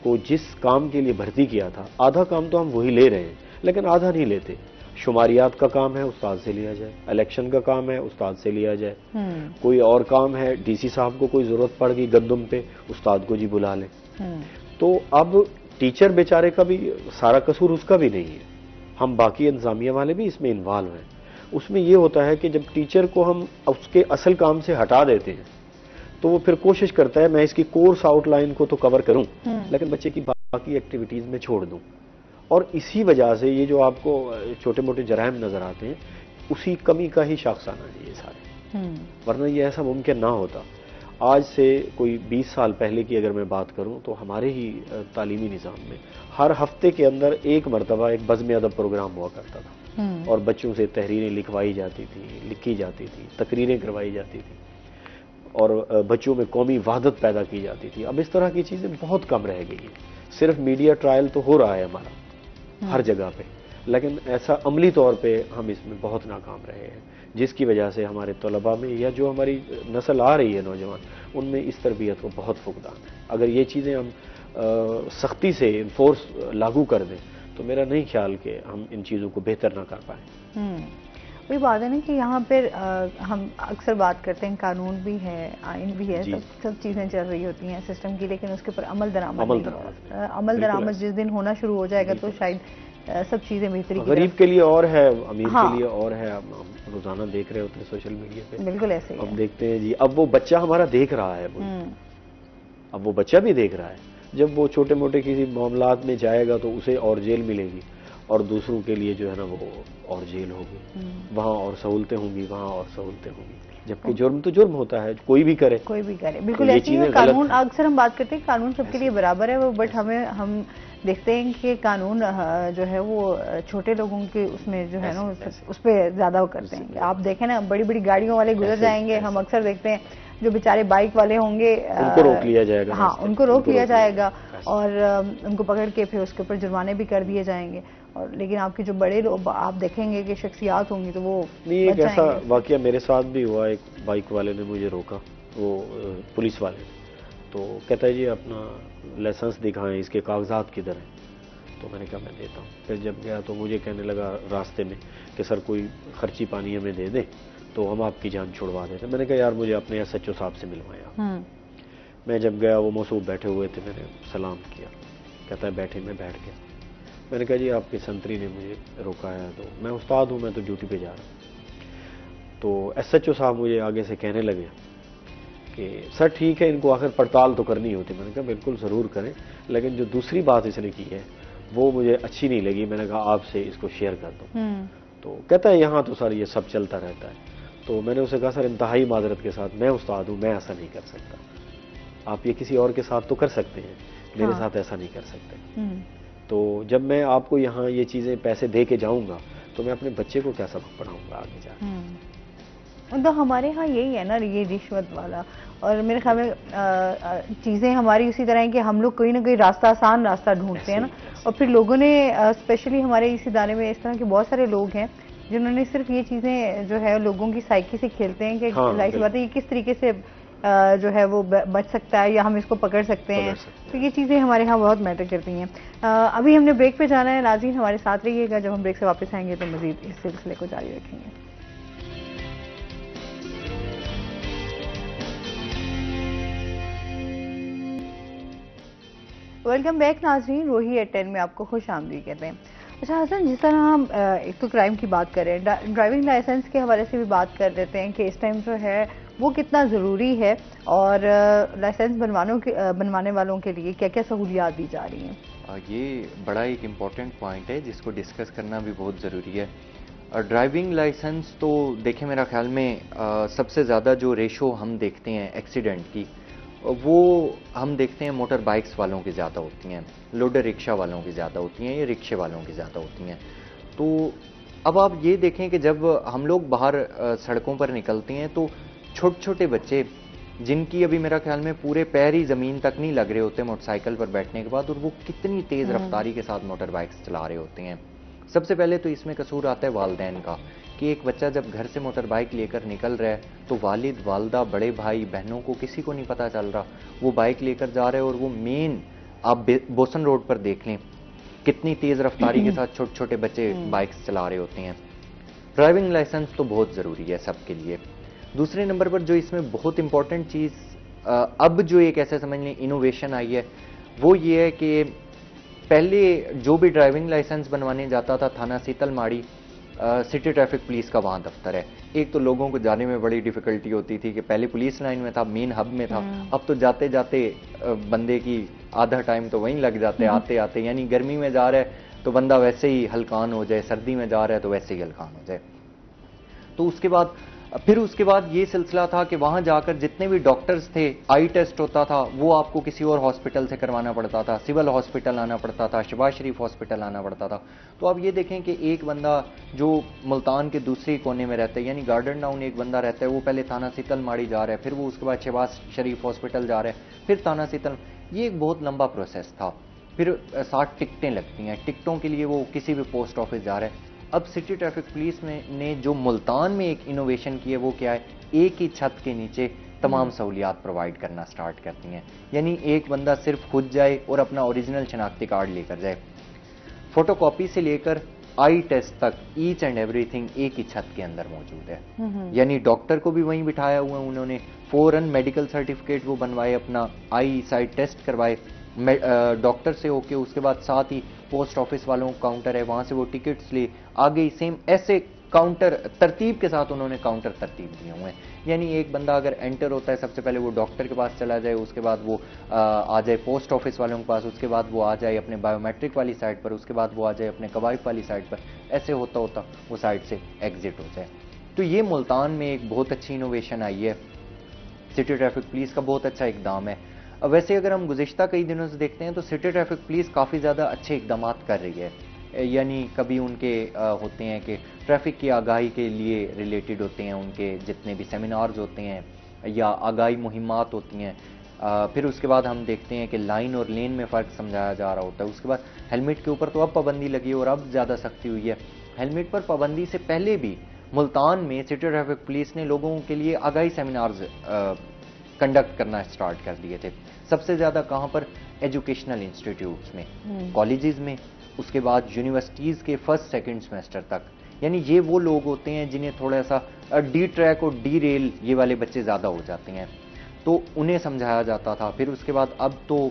کو جس کام کے لیے بھرتی کیا تھا آدھا کام تو ہم وہی لے رہے ہیں، لیکن آدھا نہیں لیتے. شماریات کا کام ہے استاد سے لیا جائے، الیکشن کا کام ہے استاد سے لیا جائے، کوئی اور کام ہے ڈی سی صاحب کو کوئی ضرورت پڑ گئی گندم پہ استاد کو جی بلا لیں. تو اب ٹیچر بیچارے کا بھی سارا قصور اس کا بھی نہیں ہے، ہم باقی انتظامیہ والے بھی اس میں انوالو ہیں. اس میں یہ ہوتا ہے کہ جب ٹیچر کو ہم اس کے اصل کام سے ہٹا دیتے ہیں تو وہ پھر کوشش کرتا ہے میں اس کی کورس آؤٹ لائن کو تو کور کروں لیکن بچے کی باقی ایکٹیویٹیز میں چھوڑ دوں. اور اسی وجہ سے یہ جو آپ کو چھوٹے موٹے جرائم نظر آتے ہیں اسی کمی کا ہی شاخسانہ ہے یہ سارے، ورنہ یہ ایسا ممکن نہ ہوتا. آج سے کوئی 20 سال پہلے کی اگر میں بات کروں تو ہمارے ہی تعلیمی نظام میں ہر ہفتے کے اندر ایک مرتبہ ایک بزم ادب پروگرام ہوا کرتا تھا اور بچوں سے تحریریں لکھوائی جاتی تھی، لکھی جاتی تھی، تقریریں کروائی جاتی تھی اور بچوں میں قومی وحدت پیدا کی جاتی تھی. اب اس طرح کی چیزیں بہت کم رہ گئی ہیں. صرف میڈیا ٹرائل تو ہو رہا ہے ہمارا ہر جگہ پہ، لیکن ایسا عملی طور پہ ہم اس میں بہت ناکام رہے ہیں، جس کی وجہ سے ہمارے طلباء میں یا جو ہماری نسل آ رہی ہے نوجوان ان میں اس تربیت کو بہت فقدان ہے. اگر یہ چیزیں ہم سختی سے انفورس لاگو کر دیں تو میرا نہیں خیال کہ ہم ان چیزوں کو بہتر نہ کر پائیں. وہی بات ہے نا کہ یہاں پہ ہم اکثر بات کرتے ہیں قانون بھی ہے، آئین بھی ہے، سب چیزیں چل رہی ہوتی ہیں سسٹم کی، لیکن اس کے اوپر عمل درآمد جس دن ہونا شروع ہو جائے گا تو شاید سب چیزیں بہتری. غریب کے لیے اور ہے، امیر کے لیے اور ہے. ہم روزانہ دیکھ رہے ہوتے ہیں سوشل میڈیا پہ، بالکل ایسے ہی ہم دیکھتے ہیں جی اب وہ بچہ ہمارا دیکھ رہا ہے، اب وہ بچہ بھی دیکھ رہا ہے. جب وہ چھوٹے موٹے کسی معاملات میں جائے گا تو اسے اور جیل ملے گی اور دوسروں کے لیے جو ہے نا وہ اور جیل ہوگی، وہاں اور سہولتیں ہوں گی، وہاں اور سہولتیں ہوں گی. جبکہ جرم تو جرم ہوتا ہے، کوئی بھی کرے. بالکل ایسی ہے. قانون اکثر ہم بات کرتے ہیں قانون سب کے لیے برابر ہے، بٹ ہم دیکھتے ہیں کہ قانون جو ہے وہ چھوٹے لوگوں کے اس میں جو ہے نا اس پہ زیادہ کرتے ہیں. آپ دیکھیں نا بڑی بڑی گاڑیوں والے گزر جائیں گے، ہم اکثر دیکھتے ہیں جو بیچارے بائک والے ہوں گے ان کو روک لیا جائے گا. ہاں، ان کو روک لیا جائے گا اور ان کو پکڑ کے پھر اس کے اوپر جرمانے بھی کر دیے جائیں گے. اور لیکن آپ کے جو بڑے لوگ آپ دیکھیں گے کہ شخصیات ہوں گی تو وہ نہیں. ایک ایسا واقعہ میرے ساتھ بھی ہوا، ایک بائک والے نے مجھے روکا، وہ پولیس والے، تو کہتا ہے جی اپنا لائسنس دکھائیں، اس کے کاغذات کدھر ہیں؟ تو میں نے کہا میں دیتا ہوں. پھر جب گیا تو مجھے کہنے لگا راستے میں کہ سر کوئی خرچی پانی ہمیں دے دیں تو ہم آپ کی جان چھڑوا دیتے. میں نے کہا یار مجھے اپنے ایس ایچ او صاحب سے ملوایا. میں جب گیا وہ موصوف بیٹھے ہوئے تھے، میں نے سلام کیا، کہتا ہے بیٹھے. میں بیٹھ گیا. میں نے کہا جی آپ کی سنتری نے مجھے روکا ہے، تو میں استاد ہوں، میں تو ڈیوٹی پہ جا رہا ہوں. تو ایس ایچ او صاحب مجھے آگے سے کہنے لگے کہ سر ٹھیک ہے ان کو آخر پڑتال تو کرنی ہوتی. میں نے کہا بالکل ضرور کریں، لیکن جو دوسری بات اس نے کی ہے وہ مجھے اچھی نہیں لگی. میں نے کہا آپ سے اس کو شیئر کر دوں. تو کہتا ہے یہاں تو سر یہ سب چلتا رہتا ہے. تو میں نے اسے کہا سر انتہائی معذرت کے ساتھ میں استاد ہوں، میں ایسا نہیں کر سکتا. آپ یہ کسی اور کے ساتھ تو کر سکتے ہیں, میرے ساتھ ایسا نہیں کر سکتے. تو جب میں آپ کو یہاں یہ چیزیں پیسے دے کے جاؤں گا تو میں اپنے بچے کو کیا سبق پڑھاؤں گا آگے جا کے. تو ہمارے ہاں یہی ہے نا, یہ رشوت والا, اور میرے خیال میں چیزیں ہماری اسی طرح ہیں کہ ہم لوگ کوئی نہ کوئی راستہ, آسان راستہ ڈھونڈتے ہیں نا, اور پھر لوگوں نے اسپیشلی ہمارے اس ادارے میں اس طرح کے بہت سارے لوگ ہیں جنہوں نے صرف یہ چیزیں جو ہے لوگوں کی سائیکی سے کھیلتے ہیں کہ ظاہر سی بات ہے یہ کس طریقے سے جو ہے وہ بچ سکتا ہے یا ہم اس کو پکڑ سکتے ہیں, تو یہ چیزیں ہمارے ہاں بہت میٹر کرتی ہیں. ابھی ہم نے بریک پہ جانا ہے, ناظرین ہمارے ساتھ رہیے گا, جب ہم بریک سے واپس آئیں گے تو مزید اس سلسلے کو جاری رکھیں گے. ویلکم بیک ناظرین, روہی ایٹ 10 میں آپ کو خوش آمدید کہتے ہیں. اچھا حسن, جس طرح ہم ایک تو کرائم کی بات کر رہے ہیں, ڈرائیونگ لائسنس کے حوالے سے بھی بات کر دیتے ہیں کہ اس ٹائم جو ہے وہ کتنا ضروری ہے, اور لائسنس بنوانے والوں کے لیے کیا کیا سہولیات دی جا رہی ہیں. یہ بڑا ایک امپورٹنٹ پوائنٹ ہے جس کو ڈسکس کرنا بھی بہت ضروری ہے. ڈرائیونگ لائسنس تو دیکھیں میرا خیال میں سب سے زیادہ جو ریشو ہم دیکھتے ہیں ایکسیڈنٹ کی, وہ ہم دیکھتے ہیں موٹر بائکس والوں کی زیادہ ہوتی ہیں, لوڈر رکشہ والوں کی زیادہ ہوتی ہیں, یا رکشے والوں کی زیادہ ہوتی ہیں. تو اب آپ یہ دیکھیں کہ جب ہم لوگ باہر سڑکوں پر نکلتے ہیں تو چھوٹے چھوٹے بچے جن کی ابھی میرا خیال میں پورے پیر ہی زمین تک نہیں لگ رہے ہوتے موٹر سائیکل پر بیٹھنے کے بعد, اور وہ کتنی تیز رفتاری کے ساتھ موٹر بائکس چلا رہے ہوتے ہیں. سب سے پہلے تو اس میں قصور آتا ہے والدین کا, کہ ایک بچہ جب گھر سے موٹر بائک لے کر نکل رہا ہے تو والد والدہ بڑے بھائی بہنوں کو کسی کو نہیں پتہ چل رہا وہ بائک لے کر جا رہے ہیں, اور وہ مین آپ بوسن روڈ پر دیکھ لیں کتنی تیز رفتاری کے ساتھ چھوٹے چھوٹے بچے بائکس چلا رہے ہوتے ہیں. ڈرائیونگ لائسنس تو بہت ضروری ہے سب کے لیے. دوسرے نمبر پر جو اس میں بہت امپورٹنٹ چیز اب جو ایک ایسے سمجھ لیں انوویشن آئی ہے, وہ یہ ہے کہ پہلے جو بھی ڈرائیونگ لائسنس بنوانے جاتا تھا تھانہ سیتل ماڑی, سٹی ٹریفک پولیس کا وہاں دفتر ہے, ایک تو لوگوں کو جانے میں بڑی ڈیفیکلٹی ہوتی تھی کہ پہلے پولیس لائن میں تھا, مین ہب میں تھا, اب تو جاتے جاتے بندے کی آدھا ٹائم تو وہیں لگ جاتے آتے آتے, یعنی گرمی میں جا رہا ہے تو بندہ ویسے ہی ہلکان ہو جائے, سردی میں جا رہا ہے تو ویسے ہی ہلکان ہو جائے. تو اس کے بعد یہ سلسلہ تھا کہ وہاں جا کر جتنے بھی ڈاکٹرز تھے, آئی ٹیسٹ ہوتا تھا وہ آپ کو کسی اور ہاسپٹل سے کروانا پڑتا تھا, سول ہاسپٹل آنا پڑتا تھا, شہباز شریف ہاسپٹل آنا پڑتا تھا. تو آپ یہ دیکھیں کہ ایک بندہ جو ملتان کے دوسرے کونے میں رہتا ہے, یعنی گارڈن ٹاؤن ایک بندہ رہتا ہے, وہ پہلے تھانہ سیتل ماڑی جا رہا ہے, پھر وہ اس کے بعد شہباز شریف ہاسپٹل جا رہا ہے, پھر تھانہ سیتل. یہ ایک بہت لمبا پروسیس تھا. پھر 60 ٹکٹیں لگتی ہیں, ٹکٹوں کے لیے وہ کسی بھی پوسٹ آفس جا رہا ہے. اب سٹی ٹریفک پولیس نے جو ملتان میں ایک انوویشن کی ہے وہ کیا ہے, ایک ہی چھت کے نیچے تمام سہولیات پرووائڈ کرنا سٹارٹ کرتی ہیں. یعنی ایک بندہ صرف خود جائے اور اپنا اوریجنل شناختی کارڈ لے کر جائے, فوٹو کاپی سے لے کر آئی ٹیسٹ تک ایچ اینڈ ایوری تھنگ ایک ہی چھت کے اندر موجود ہے. یعنی ڈاکٹر کو بھی وہیں بٹھایا ہوا ہے انہوں نے, فوراً میڈیکل سرٹیفکیٹ وہ بنوائے, اپنا آئی سائٹ ٹیسٹ کروائے ڈاکٹر سے ہو کے, اس کے بعد ساتھ ہی پوسٹ آفس والوں کاؤنٹر ہے وہاں سے وہ ٹکٹس لے آگے ہی سیم ایسے کاؤنٹر ترتیب کے ساتھ انہوں نے کاؤنٹر ترتیب دیے ہوئے ہیں. یعنی ایک بندہ اگر انٹر ہوتا ہے سب سے پہلے وہ ڈاکٹر کے پاس چلا جائے, اس کے بعد وہ آ جائے پوسٹ آفس والوں کے پاس, اس کے بعد وہ آ جائے اپنے بایو میٹرک والی سائٹ پر, اس کے بعد وہ آ جائے اپنے قوائف والی سائٹ پر, ایسے ہوتا ہوتا وہ سائٹ سے ایگزٹ ہو جائے. تو یہ ملتان میں ایک بہت اچھی انوویشن آئی ہے, سٹی ٹریفک پولیس کا بہت اچھا اقدام ہے. ویسے اگر ہم گزشتہ کئی دنوں سے دیکھتے ہیں تو سٹی ٹریفک پولیس کافی زیادہ اچھے اقدامات کر رہی ہے. یعنی کبھی ان کے ہوتے ہیں کہ ٹریفک کی آگاہی کے لیے ریلیٹڈ ہوتے ہیں, ان کے جتنے بھی سیمینارز ہوتے ہیں یا آگاہی مہمات ہوتی ہیں. پھر اس کے بعد ہم دیکھتے ہیں کہ لائن اور لین میں فرق سمجھایا جا رہا ہوتا ہے. اس کے بعد ہیلمٹ کے اوپر تو اب پابندی لگی اور اب زیادہ سختی ہوئی ہے. ہیلمٹ پر پابندی سے پہلے بھی ملتان میں سٹی ٹریفک پولیس نے لوگوں کے لیے آگاہی سیمینارز کنڈکٹ کرنا اسٹارٹ کر دیے تھے. سب سے زیادہ کہاں پر, ایجوکیشنل انسٹیٹیوٹس میں, کالجز میں, اس کے بعد یونیورسٹیز کے فرسٹ سیکنڈ سیمسٹر تک. یعنی یہ وہ لوگ ہوتے ہیں جنہیں تھوڑا سا ڈی ٹریک اور ڈی ریل یہ والے بچے زیادہ ہو جاتے ہیں, تو انہیں سمجھایا جاتا تھا. پھر اس کے بعد اب تو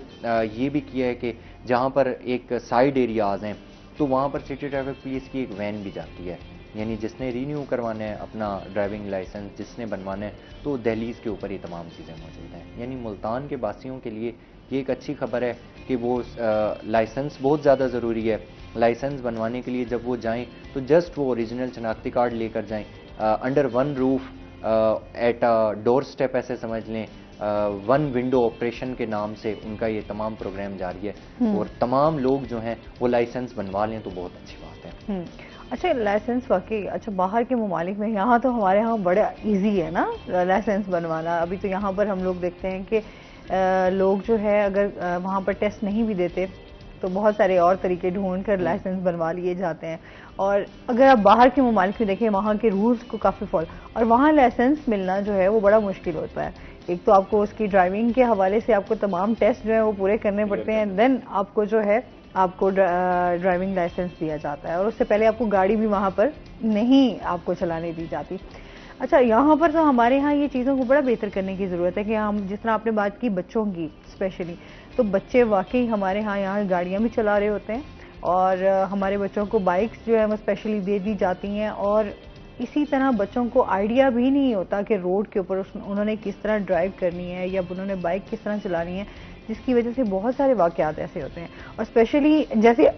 یہ بھی کیا ہے کہ جہاں پر ایک سائڈ ایریاز ہیں تو وہاں پر سٹی ٹریفک پولیس کی ایک وین بھی جاتی ہے. یعنی جس نے رینیو کروانا ہے اپنا ڈرائیونگ لائسنس, جس نے بنوانا ہے, تو دہلیز کے اوپر ہی تمام چیزیں موجود ہیں. یعنی ملتان کے باسیوں کے لیے یہ ایک اچھی خبر ہے کہ وہ لائسنس بہت زیادہ ضروری ہے. لائسنس بنوانے کے لیے جب وہ جائیں تو جسٹ وہ اوریجنل شناختی کارڈ لے کر جائیں, under one roof at doorstep ایسے سمجھ لیں, ون ونڈو آپریشن کے نام سے ان کا یہ تمام پروگرام جاری ہے، اور تمام لوگ جو ہیں وہ لائسنس بنوا لیں تو بہت اچھی بات ہے۔ اچھا لائسنس واقعی اچھا باہر کے ممالک میں، یہاں تو ہمارے ہاں بڑا ایزی ہے نا لائسنس بنوانا. ابھی تو یہاں پر ہم لوگ دیکھتے ہیں کہ لوگ جو ہے اگر وہاں پر ٹیسٹ نہیں بھی دیتے تو بہت سارے اور طریقے ڈھونڈ کر لائسنس بنوا لیے جاتے ہیں. اور اگر آپ باہر کے ممالک میں دیکھیں وہاں کے رولز کو کافی فالو، اور وہاں لائسنس ملنا جو ہے وہ بڑا مشکل ہوتا ہے. ایک تو آپ کو اس کی ڈرائیونگ کے حوالے سے آپ کو تمام ٹیسٹ جو ہیں وہ پورے کرنے پڑتے ہیں، دین آپ کو جو ہے آپ کو ڈرائیونگ لائسنس دیا جاتا ہے، اور اس سے پہلے آپ کو گاڑی بھی وہاں پر نہیں آپ کو چلانے دی جاتی. اچھا یہاں پر تو ہمارے ہاں یہ چیزوں کو بڑا بہتر کرنے کی ضرورت ہے کہ ہم جس طرح آپ نے بات کی بچوں کی اسپیشلی، تو بچے واقعی ہمارے ہاں یہاں گاڑیاں بھی چلا رہے ہوتے ہیں، اور ہمارے بچوں کو بائکس جو ہے وہ اسپیشلی دے دی جاتی ہیں، اور اسی طرح بچوں کو آئیڈیا بھی نہیں ہوتا کہ روڈ کے اوپر انہوں نے کس طرح ڈرائیو کرنی ہے یا انہوں نے بائک کس طرح چلانی ہے، جس کی وجہ سے بہت سارے واقعات ایسے ہوتے ہیں. اور اسپیشلی جیسے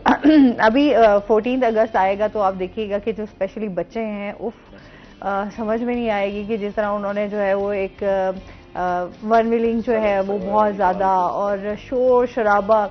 ابھی 14 اگست آئے گا تو آپ دیکھیے گا کہ جو اسپیشلی بچے ہیں سمجھ میں نہیں آئے گی کہ جس طرح انہوں نے جو ہے وہ ایک ون ویلنگ جو ہے وہ بہت زیادہ اور شور شرابہ،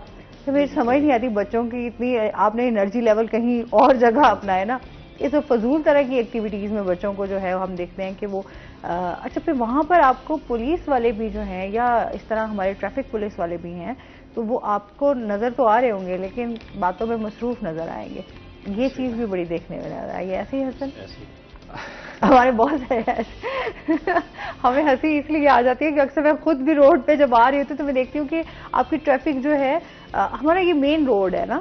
تو مجھے سمجھ نہیں آتی بچوں کی اتنی آپ نے انرجی لیول کہیں اور جگہ اپنا ہے نا. یہ تو فضول طرح کی ایکٹیویٹیز میں بچوں کو جو ہے ہم دیکھتے ہیں کہ وہ اچھا پھر وہاں پر آپ کو پولیس والے بھی جو ہیں یا اس طرح ہمارے ٹریفک پولیس والے بھی ہیں تو وہ آپ کو نظر تو آ رہے ہوں گے لیکن باتوں میں مصروف نظر آئیں گے. یہ چیز بھی بڑی دیکھنے میں نظر آئی ہے. ایسے ہی حسن ہمارے بہت سارے ہمیں ہنسی اس لیے آ جاتی ہے کہ اکثر میں خود بھی روڈ پہ جب آ رہی ہوتی ہوں تو میں دیکھتی ہوں کہ آپ کی ٹریفک جو ہے ہمارا یہ مین روڈ ہے نا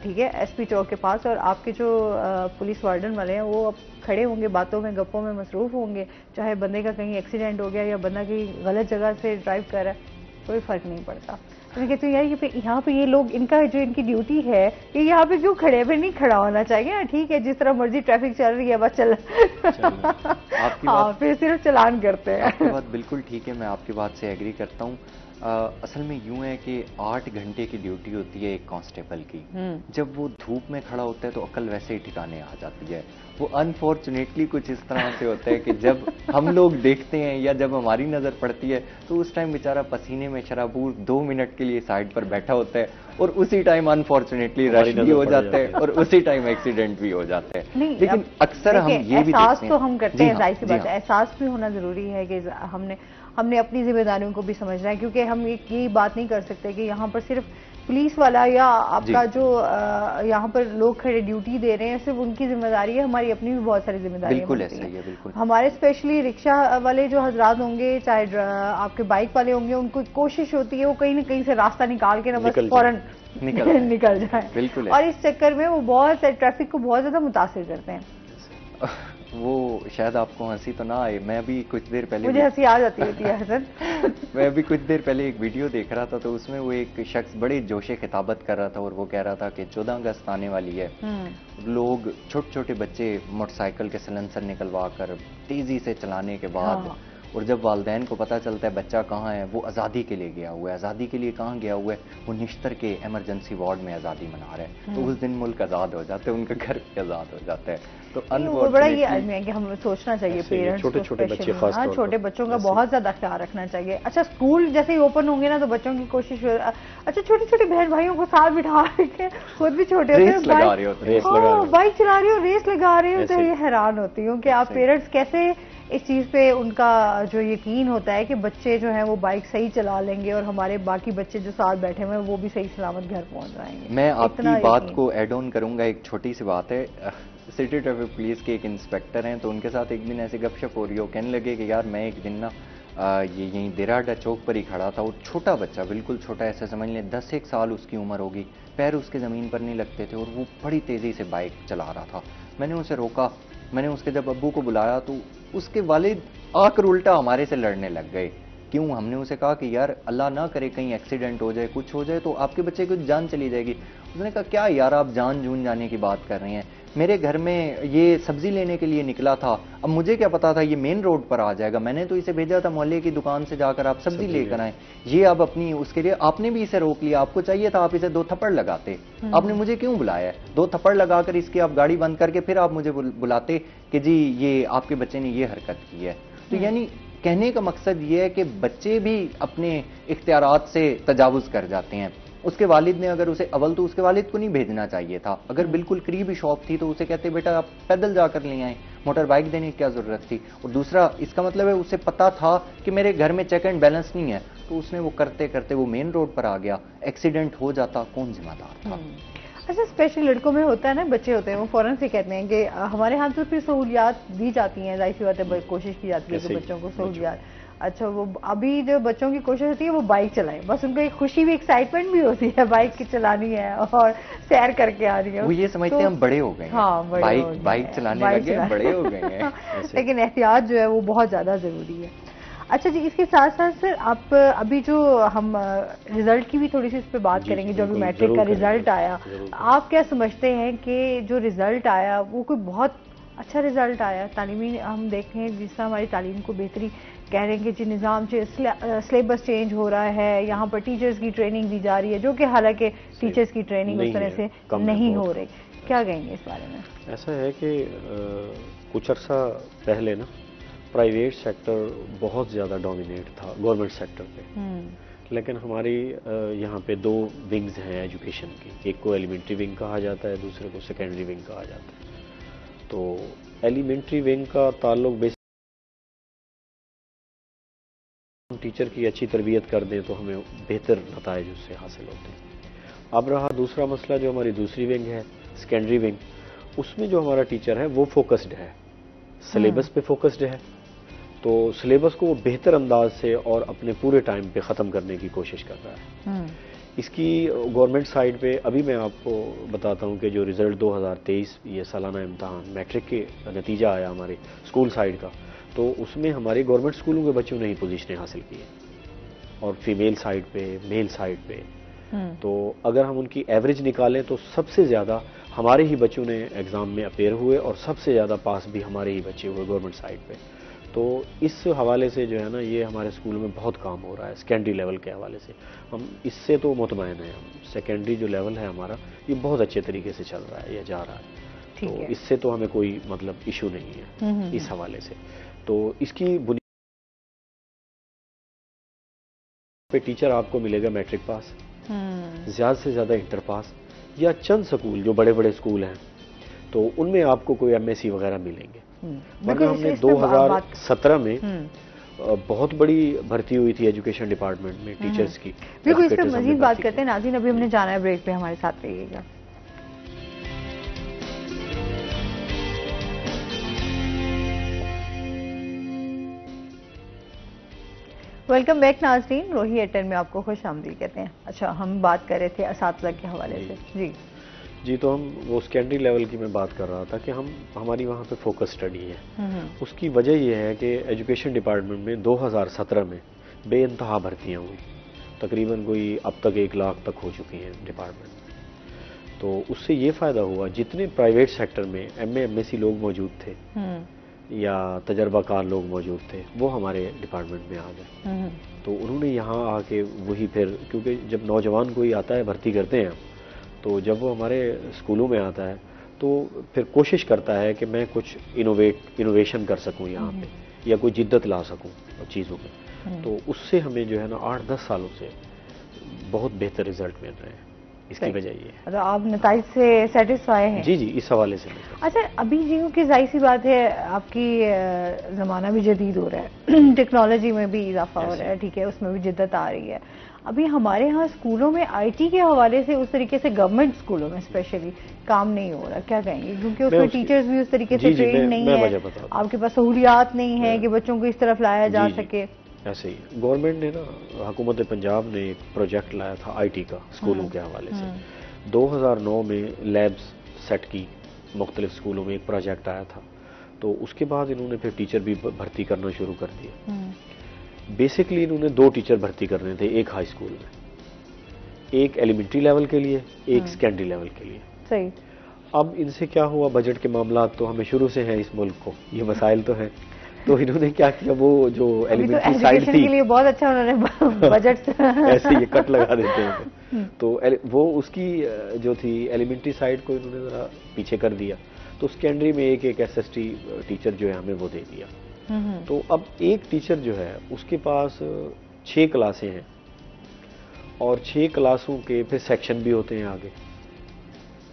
ٹھیک ہے ایس پی چوک کے پاس، اور آپ کے جو پولیس وارڈن والے ہیں وہ اب کھڑے ہوں گے باتوں میں گپوں میں مصروف ہوں گے، چاہے بندے کا کہیں ایکسیڈنٹ ہو گیا یا بندہ کہیں غلط جگہ سے ڈرائیو کر رہا ہے کوئی فرق نہیں پڑتا. میں کہتی ہوں یار یہاں پہ یہ لوگ ان کا جو ان کی ڈیوٹی ہے یہ یہاں پہ کیوں کھڑے پھر نہیں کھڑا ہونا چاہیے. ٹھیک ہے جس طرح مرضی ٹریفک چل رہی ہے بس چل پھر صرف چلان کرتے ہیں. آپ کی بات بالکل ٹھیک ہے، میں آپ کی بات سے ایگری کرتا ہوں. اصل میں یوں ہے کہ 8 گھنٹے کی ڈیوٹی ہوتی ہے ایک کانسٹیبل کی، جب وہ دھوپ میں کھڑا ہوتا ہے تو عقل ویسے ہی ٹھکانے آ جاتی ہے. وہ انفارچونیٹلی کچھ اس طرح سے ہوتا ہے کہ جب ہم لوگ دیکھتے ہیں یا جب ہماری نظر پڑتی ہے تو اس ٹائم بیچارہ پسینے میں شرابور 2 منٹ کے لیے سائڈ پر بیٹھا ہوتا ہے اور اسی ٹائم انفارچونیٹلی رش بھی ہو جاتا ہے اور اسی ٹائم ایکسیڈنٹ بھی ہو جاتا ہے. لیکن اکثر ہم یہ بھی احساس تو ہم کرتے ہیں، ظاہر سی بات ہے احساس بھی ہونا ضروری ہے کہ ہم نے اپنی ذمہ داریوں کو بھی سمجھنا ہے، کیونکہ ہم یہ بات نہیں کر سکتے کہ یہاں پر صرف پولیس والا یا آپ کا جو یہاں پر لوگ کھڑے ڈیوٹی دے رہے ہیں صرف ان کی ذمہ داری ہے، ہماری اپنی بھی بہت ساری ذمہ داریاں بالکل ایسا ہی ہے. بالکل ہمارے اسپیشلی رکشہ والے جو حضرات ہوں گے چاہے آپ کے بائک والے ہوں گے ان کو کوشش ہوتی ہے وہ کہیں نہ کہیں سے راستہ نکال کے نہ بس فوراً نکل جائیں. بالکل. اور اس چکر میں وہ بہت سے ٹریفک کو بہت زیادہ متاثر کرتے ہیں. وہ شاید آپ کو ہنسی تو نہ آئے، میں ابھی کچھ دیر پہلے مجھے ہنسی آ جاتی ہوتی ہے حسن. میں ابھی کچھ دیر پہلے ایک ویڈیو دیکھ رہا تھا تو اس میں وہ ایک شخص بڑے جوش خطابت کر رہا تھا اور وہ کہہ رہا تھا کہ 14 اگست آنے والی ہے، لوگ چھوٹے چھوٹے بچے موٹر سائیکل کے سلنسر نکلوا کر تیزی سے چلانے کے بعد اور جب والدین کو پتہ چلتا ہے بچہ کہاں ہے، وہ آزادی کے لیے گیا ہوا ہے. آزادی کے لیے کہاں گیا ہوا ہے؟ وہ نشتر کے ایمرجنسی وارڈ میں آزادی منا رہا ہے. تو اس دن ملک آزاد ہو جاتا ہے، ان کا گھر بھی آزاد ہو جاتا ہے. تو بڑا یہ آدمی ہے کہ ہمیں سوچنا چاہیے پیرنٹس کو، چھوٹے بچوں کا بہت زیادہ خیال رکھنا چاہیے. اچھا اسکول جیسے ہی اوپن ہوں گے نا تو بچوں کی کوشش اچھا چھوٹے چھوٹے بہن بھائیوں کو ساتھ بٹھا کے خود بھی چھوٹے بائک چلا رہی ہو ریس لگا رہی ہو تو یہ حیران ہوتی ہوں کہ آپ پیرنٹس کیسے اس چیز پہ ان کا جو یقین ہوتا ہے کہ بچے جو ہیں وہ بائک صحیح چلا لیں گے اور ہمارے باقی بچے جو ساتھ بیٹھے ہوئے ہیں وہ بھی صحیح سلامت گھر پہنچ جائیں گے. میں آپ کی بات کو ایڈ آن کروں گا. ایک چھوٹی سی بات ہے، سٹی ٹریفک پولیس کے ایک انسپیکٹر ہیں تو ان کے ساتھ ایک دن ایسے گپ شپ ہو رہی ہو، کہنے لگے کہ یار میں ایک دن نا یہیں دیراڈا چوک پر ہی کھڑا تھا اور چھوٹا بچہ بالکل چھوٹا ایسے سمجھ لیں 10 سال اس کی عمر ہوگی، پیر اس کے زمین پر نہیں لگتے تھے اور وہ بڑی تیزی سے بائک چلا رہا تھا. میں نے اسے روکا، میں نے اس کے جب ابو کو بلایا تو اس کے والد آ کر الٹا ہمارے سے لڑنے لگ گئے. کیوں؟ ہم نے اسے کہا کہ یار اللہ نہ کرے کہیں ایکسیڈنٹ ہو جائے کچھ ہو جائے تو آپ کے بچے کی جان چلی جائے گی. اس نے کہا کیا یار آپ جان جون جانے کی بات کر رہے ہیں، میرے گھر میں یہ سبزی لینے کے لیے نکلا تھا، اب مجھے کیا پتا تھا یہ مین روڈ پر آ جائے گا، میں نے تو اسے بھیجا تھا محلے کی دکان سے جا کر آپ سبزی لے کر آئیں، یہ اب اپنی اس کے لیے آپ نے بھی اسے روک لیا، آپ کو چاہیے تھا آپ اسے 2 تھپڑ لگاتے، آپ نے مجھے کیوں بلایا ہے؟ 2 تھپڑ لگا کر اس کی آپ گاڑی بند کر کے پھر آپ مجھے بلاتے کہ جی یہ آپ کے بچے نے یہ حرکت کی ہے. تو یعنی کہنے کا مقصد یہ ہے کہ بچے بھی اپنے اختیارات سے تجاوز کر جاتے ہیں. اس کے والد نے اگر اسے اول تو اس کے والد کو نہیں بھیجنا چاہیے تھا. اگر بالکل قریبی شاپ تھی تو اسے کہتے بیٹا آپ پیدل جا کر لے آئیں, موٹر بائک دینے کی کیا ضرورت تھی. اور دوسرا اس کا مطلب ہے اسے پتا تھا کہ میرے گھر میں چیک اینڈ بیلنس نہیں ہے, تو اس نے وہ کرتے کرتے وہ مین روڈ پر آ گیا, ایکسیڈنٹ ہو جاتا, کون ذمہ دار تھا. اچھا اسپیشلی لڑکوں میں ہوتا ہے نا, بچے ہوتے ہیں وہ فوراً سے کہتے ہیں کہ ہمارے ہاں تو پھر سہولیات دی جاتی ہیں, ظاہر سی بات ہے کوشش کی جاتی ہے کہ بچوں کو سہولیات. اچھا وہ ابھی جو بچوں کی کوشش ہوتی ہے وہ بائک چلائیں, بس ان کو ایک خوشی بھی ایکسائٹمنٹ بھی ہوتی ہے بائک کی چلانی ہے اور سیر کر کے آ رہی ہے. وہ یہ سمجھتے ہیں ہم بڑے ہو گئے ہیں, ہاں بائک چلانے لگے بڑے ہو گئے ہیں. لیکن احتیاط جو ہے وہ بہت زیادہ ضروری ہے. اچھا جی, اس کے ساتھ ساتھ سر آپ ابھی جو ہم رزلٹ کی بھی تھوڑی سی اس پہ بات کریں گے, جو ابھی میٹرک کا رزلٹ آیا, آپ کیا سمجھتے ہیں کہ جو رزلٹ آیا وہ کوئی بہت اچھا رزلٹ آیا؟ تعلیمی ہم دیکھیں جس طرح ہماری تعلیم کو بہتری کہہ رہے ہیں کہ جی نظام سلیبس چینج ہو رہا ہے, یہاں پر ٹیچرز کی ٹریننگ دی جا رہی ہے, جو کہ حالانکہ ٹیچرز کی ٹریننگ اس طرح سے نہیں ہو رہی. کیا کہیں گے اس بارے میں؟ ایسا ہے کہ کچھ عرصہ پہلے نا پرائیویٹ سیکٹر بہت زیادہ ڈومینیٹ تھا گورنمنٹ سیکٹر پہ, لیکن ہماری یہاں پہ دو ونگز ہیں ایجوکیشن کی, ایک کو ایلیمنٹری ونگ کہا جاتا ہے, دوسرے کو سیکنڈری ونگ کہا جاتا ہے. تو ایلیمنٹری ونگ کا تعلق ٹیچر کی اچھی تربیت کر دیں تو ہمیں بہتر نتائج اس سے حاصل ہوتے ہیں. اب رہا دوسرا مسئلہ جو ہماری دوسری ونگ ہے سیکنڈری ونگ, اس میں جو ہمارا ٹیچر ہے وہ فوکسڈ ہے, سلیبس پہ فوکسڈ ہے, تو سلیبس کو وہ بہتر انداز سے اور اپنے پورے ٹائم پہ ختم کرنے کی کوشش کر رہا ہے. اس کی گورنمنٹ سائڈ پہ ابھی میں آپ کو بتاتا ہوں کہ جو رزلٹ 2023 یہ سالانہ امتحان میٹرک کے نتیجہ آیا ہمارے اسکول سائڈ کا, تو اس میں ہمارے گورنمنٹ اسکولوں کے بچوں نے ہی پوزیشنیں حاصل کی ہیں, اور فیمیل سائڈ پہ میل سائڈ پہ. تو اگر ہم ان کی ایوریج نکالیں تو سب سے زیادہ ہمارے ہی بچوں نے ایگزام میں اپیئر ہوئے, اور سب سے زیادہ پاس بھی ہمارے ہی بچے ہوئے گورنمنٹ سائڈ پہ. تو اس حوالے سے جو ہے نا یہ ہمارے اسکولوں میں بہت کام ہو رہا ہے سیکنڈری لیول کے حوالے سے. ہم اس سے تو مطمئن ہیں, ہم سیکنڈری جو لیول ہے ہمارا یہ بہت اچھے طریقے سے چل رہا ہے یا جا رہا ہے, تو اس سے تو ہمیں کوئی مطلب ایشو نہیں ہے اس حوالے سے. تو اس کی بنیاد پہ ٹیچر آپ کو ملے گا میٹرک پاس, زیادہ سے زیادہ انٹر پاس, یا چند سکول جو بڑے بڑے سکول ہیں تو ان میں آپ کو کوئی ایم ایس سی وغیرہ ملیں گے. ورنہ ہم نے 2017 میں بہت بڑی بھرتی ہوئی تھی ایجوکیشن ڈپارٹمنٹ میں ٹیچرز کی. بالکل, اس پہ مزید بات کرتے ہیں. ناظرین ابھی ہم نے جانا ہے بریک پہ, ہمارے ساتھ رہیے گا. ویلکم بیک ناظرین, روہی ایٹن میں آپ کو خوش آمدید کہتے ہیں. اچھا ہم بات کر رہے تھے اساتذہ کے حوالے سے. جی تو ہم وہ سیکنڈری لیول کی میں بات کر رہا تھا کہ ہماری وہاں پہ فوکس اسٹڈی ہے. اس کی وجہ یہ ہے کہ ایجوکیشن ڈپارٹمنٹ میں 2017 میں بے انتہا بھرتیاں ہوئی, تقریباً کوئی اب تک 1 لاکھ تک ہو چکی ہیں ڈپارٹمنٹ میں. تو اس سے یہ فائدہ ہوا جتنے پرائیویٹ سیکٹر میں ایم ایس سی لوگ موجود تھے یا تجربہ کار لوگ موجود تھے وہ ہمارے ڈپارٹمنٹ میں آ گئے. تو انہوں نے یہاں آ کے وہی پھر, کیونکہ جب نوجوان کوئی آتا ہے بھرتی کرتے ہیں تو جب وہ ہمارے اسکولوں میں آتا ہے تو پھر کوشش کرتا ہے کہ میں کچھ انوویشن کر سکوں یہاں پہ, یا کوئی جدت لا سکوں چیزوں میں. تو اس سے ہمیں جو ہے نا 8-10 سالوں سے بہت بہتر رزلٹ مل رہے ہیں. اس کی وجہ یہ ہے. آپ نتائج سے سیٹسفائی ہیں؟ جی اس حوالے سے. اچھا ابھی کیونکہ ظاہر سی بات ہے آپ کی زمانہ بھی جدید ہو رہا ہے, ٹیکنالوجی میں بھی اضافہ ہو رہا ہے, ٹھیک ہے, اس میں بھی جدت آ رہی ہے. ابھی ہمارے ہاں اسکولوں میں آئی ٹی کے حوالے سے اس طریقے سے گورنمنٹ اسکولوں میں اسپیشلی کام نہیں ہو رہا, کیا کہیں گے؟ کیونکہ اس میں ٹیچرز بھی اس طریقے سے ٹرین نہیں ہے, آپ کے پاس سہولیات نہیں ہے کہ بچوں کو اس طرف لایا جا سکے. ایسے ہی گورنمنٹ نے نا, حکومت پنجاب نے ایک پروجیکٹ لایا تھا آئی ٹی کا اسکولوں کے حوالے سے. 2009 میں لیبس سیٹ کی مختلف اسکولوں میں ایک پروجیکٹ آیا تھا, تو اس کے بعد انہوں نے پھر ٹیچر بھی بھرتی کرنا شروع کر دیا. بیسکلی انہوں نے 2 ٹیچر بھرتی کرنے تھے ایک ہائی اسکول میں, ایک ایلیمنٹری لیول کے لیے, ایک سیکنڈری لیول کے لیے. صحیح. اب ان سے کیا ہوا, بجٹ کے معاملات تو ہمیں شروع سے ہیں اس ملک کو, یہ مسائل تو ہیں, تو انہوں نے کیا کیا, وہ جو ایلیمنٹری سائڈ تھی کے لیے بہت اچھا انہوں نے بجٹ ایسے یہ کٹ لگا دیتے ہیں, تو وہ اس کی جو تھی ایلیمنٹری سائڈ کو انہوں نے ذرا پیچھے کر دیا, تو سیکنڈری میں ایک ایس ایس ٹی ٹیچر جو ہے ہمیں وہ دے دیا. تو اب ایک ٹیچر جو ہے اس کے پاس 6 کلاسیں ہیں اور 6 کلاسوں کے پھر سیکشن بھی ہوتے ہیں آگے.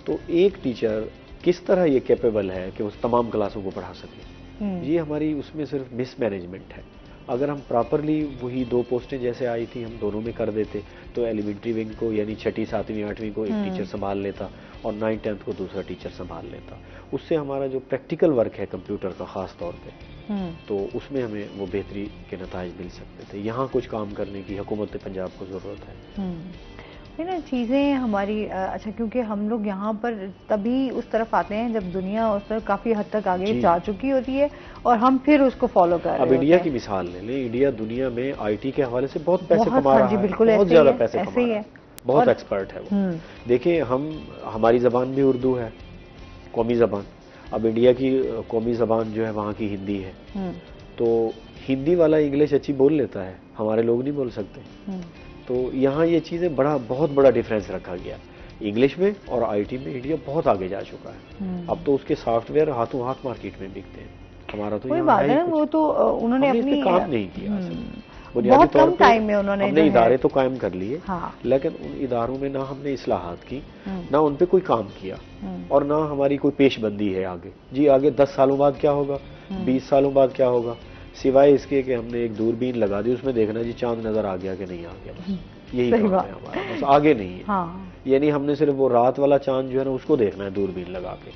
تو ایک ٹیچر کس طرح یہ کیپیبل ہے کہ اس تمام کلاسوں کو پڑھا سکے؟ یہ ہماری اس میں صرف مس مینجمنٹ ہے. اگر ہم پراپرلی وہی 2 پوسٹیں جیسے آئی تھی ہم دونوں میں کر دیتے تو ایلیمنٹری ونگ کو یعنی 6ٹھی 7ویں 8ویں کو ایک ٹیچر سنبھال لیتا اور 9th 10th کو دوسرا ٹیچر سنبھال لیتا. اس سے ہمارا جو پریکٹیکل ورک ہے کمپیوٹر کا خاص طور پہ تو اس میں ہمیں وہ بہتری کے نتائج مل سکتے تھے. یہاں کچھ کام کرنے کی حکومت پنجاب کو ضرورت ہے. نا چیزیں ہماری اچھا کیونکہ ہم لوگ یہاں پر تبھی اس طرف آتے ہیں جب دنیا اس طرف کافی حد تک آگے جا چکی ہوتی ہے اور ہم پھر اس کو فالو کر رہے ہیں. اب انڈیا کی مثال لے لیں. انڈیا دنیا میں آئی ٹی کے حوالے سے بہت پیسے کما رہا ہے, بہت زیادہ پیسے کما رہا ہے, بہت ایکسپرٹ ہے وہ. دیکھیں ہماری زبان بھی اردو ہے, قومی زبان. اب انڈیا کی قومی زبان جو ہے وہاں کی ہندی ہے, تو ہندی والا انگلش اچھی بول لیتا ہے, ہمارے لوگ نہیں بول سکتے. تو یہاں یہ چیزیں بہت بڑا ڈیفرنس رکھا گیا. انگلش میں اور آئی ٹی میں انڈیا بہت آگے جا چکا ہے. اب تو اس کے سافٹ ویئر ہاتھوں ہاتھ مارکیٹ میں بکتے ہیں. ہمارا تو یہاں ہے وہ تو انہوں نے اپنی کام نہیں کیا. بہت کم ٹائم میں انہوں نے ہم نے ادارے تو قائم کر لیے, لیکن ان اداروں میں نہ ہم نے اصلاحات کی, نہ ان پہ کوئی کام کیا, اور نہ ہماری کوئی پیش بندی ہے آگے. جی آگے 10 سالوں بعد کیا ہوگا, 20 سالوں بعد کیا ہوگا, سوائے اس کے کہ ہم نے ایک دوربین لگا دی, اس میں دیکھنا جی چاند نظر آ گیا کہ نہیں آ گیا, بس یہی کام ہے ہمارا, بس آگے نہیں ہے. یعنی ہم نے صرف وہ رات والا چاند جو ہے نا اس کو دیکھنا ہے دوربین لگا کے.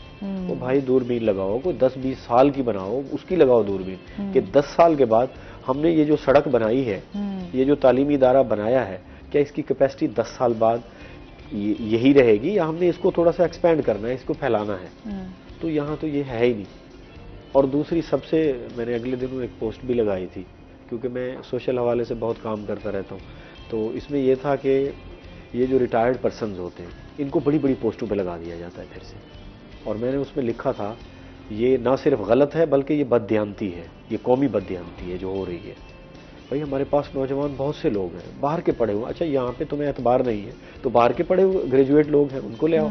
وہ بھائی دوربین لگاؤ, کوئی 10-20 سال کی بناؤ, اس کی لگاؤ دوربین کہ 10 سال کے بعد ہم نے یہ جو سڑک بنائی ہے, یہ جو تعلیمی ادارہ بنایا ہے, کیا اس کی کیپیسٹی 10 سال بعد یہی رہے گی یا ہم نے اس کو تھوڑا سا ایکسپینڈ کرنا ہے, اس کو پھیلانا ہے. تو یہاں تو یہ ہے ہی نہیں. اور دوسری سب سے میں نے اگلے دنوں ایک پوسٹ بھی لگائی تھی, کیونکہ میں سوشل حوالے سے بہت کام کرتا رہتا ہوں. تو اس میں یہ تھا کہ یہ جو ریٹائرڈ پرسنز ہوتے ہیں ان کو بڑی بڑی پوسٹوں پہ لگا دیا جاتا ہے پھر سے. اور میں نے اس میں لکھا تھا یہ نہ صرف غلط ہے بلکہ یہ بددیانتی ہے, یہ قومی بددیانتی ہے جو ہو رہی ہے. بھائی ہمارے پاس نوجوان بہت سے لوگ ہیں باہر کے پڑھے ہوئے. اچھا یہاں پہ تمہیں اعتبار نہیں ہے تو باہر کے پڑھے ہوئے گریجویٹ لوگ ہیں ان کو لے آؤ,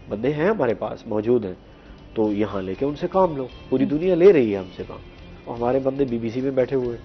بندے ہیں ہمارے پاس موجود ہیں, تو یہاں لے کے ان سے کام لو. پوری دنیا لے رہی ہے ہم سے کام, اور ہمارے بندے BBC میں بیٹھے ہوئے.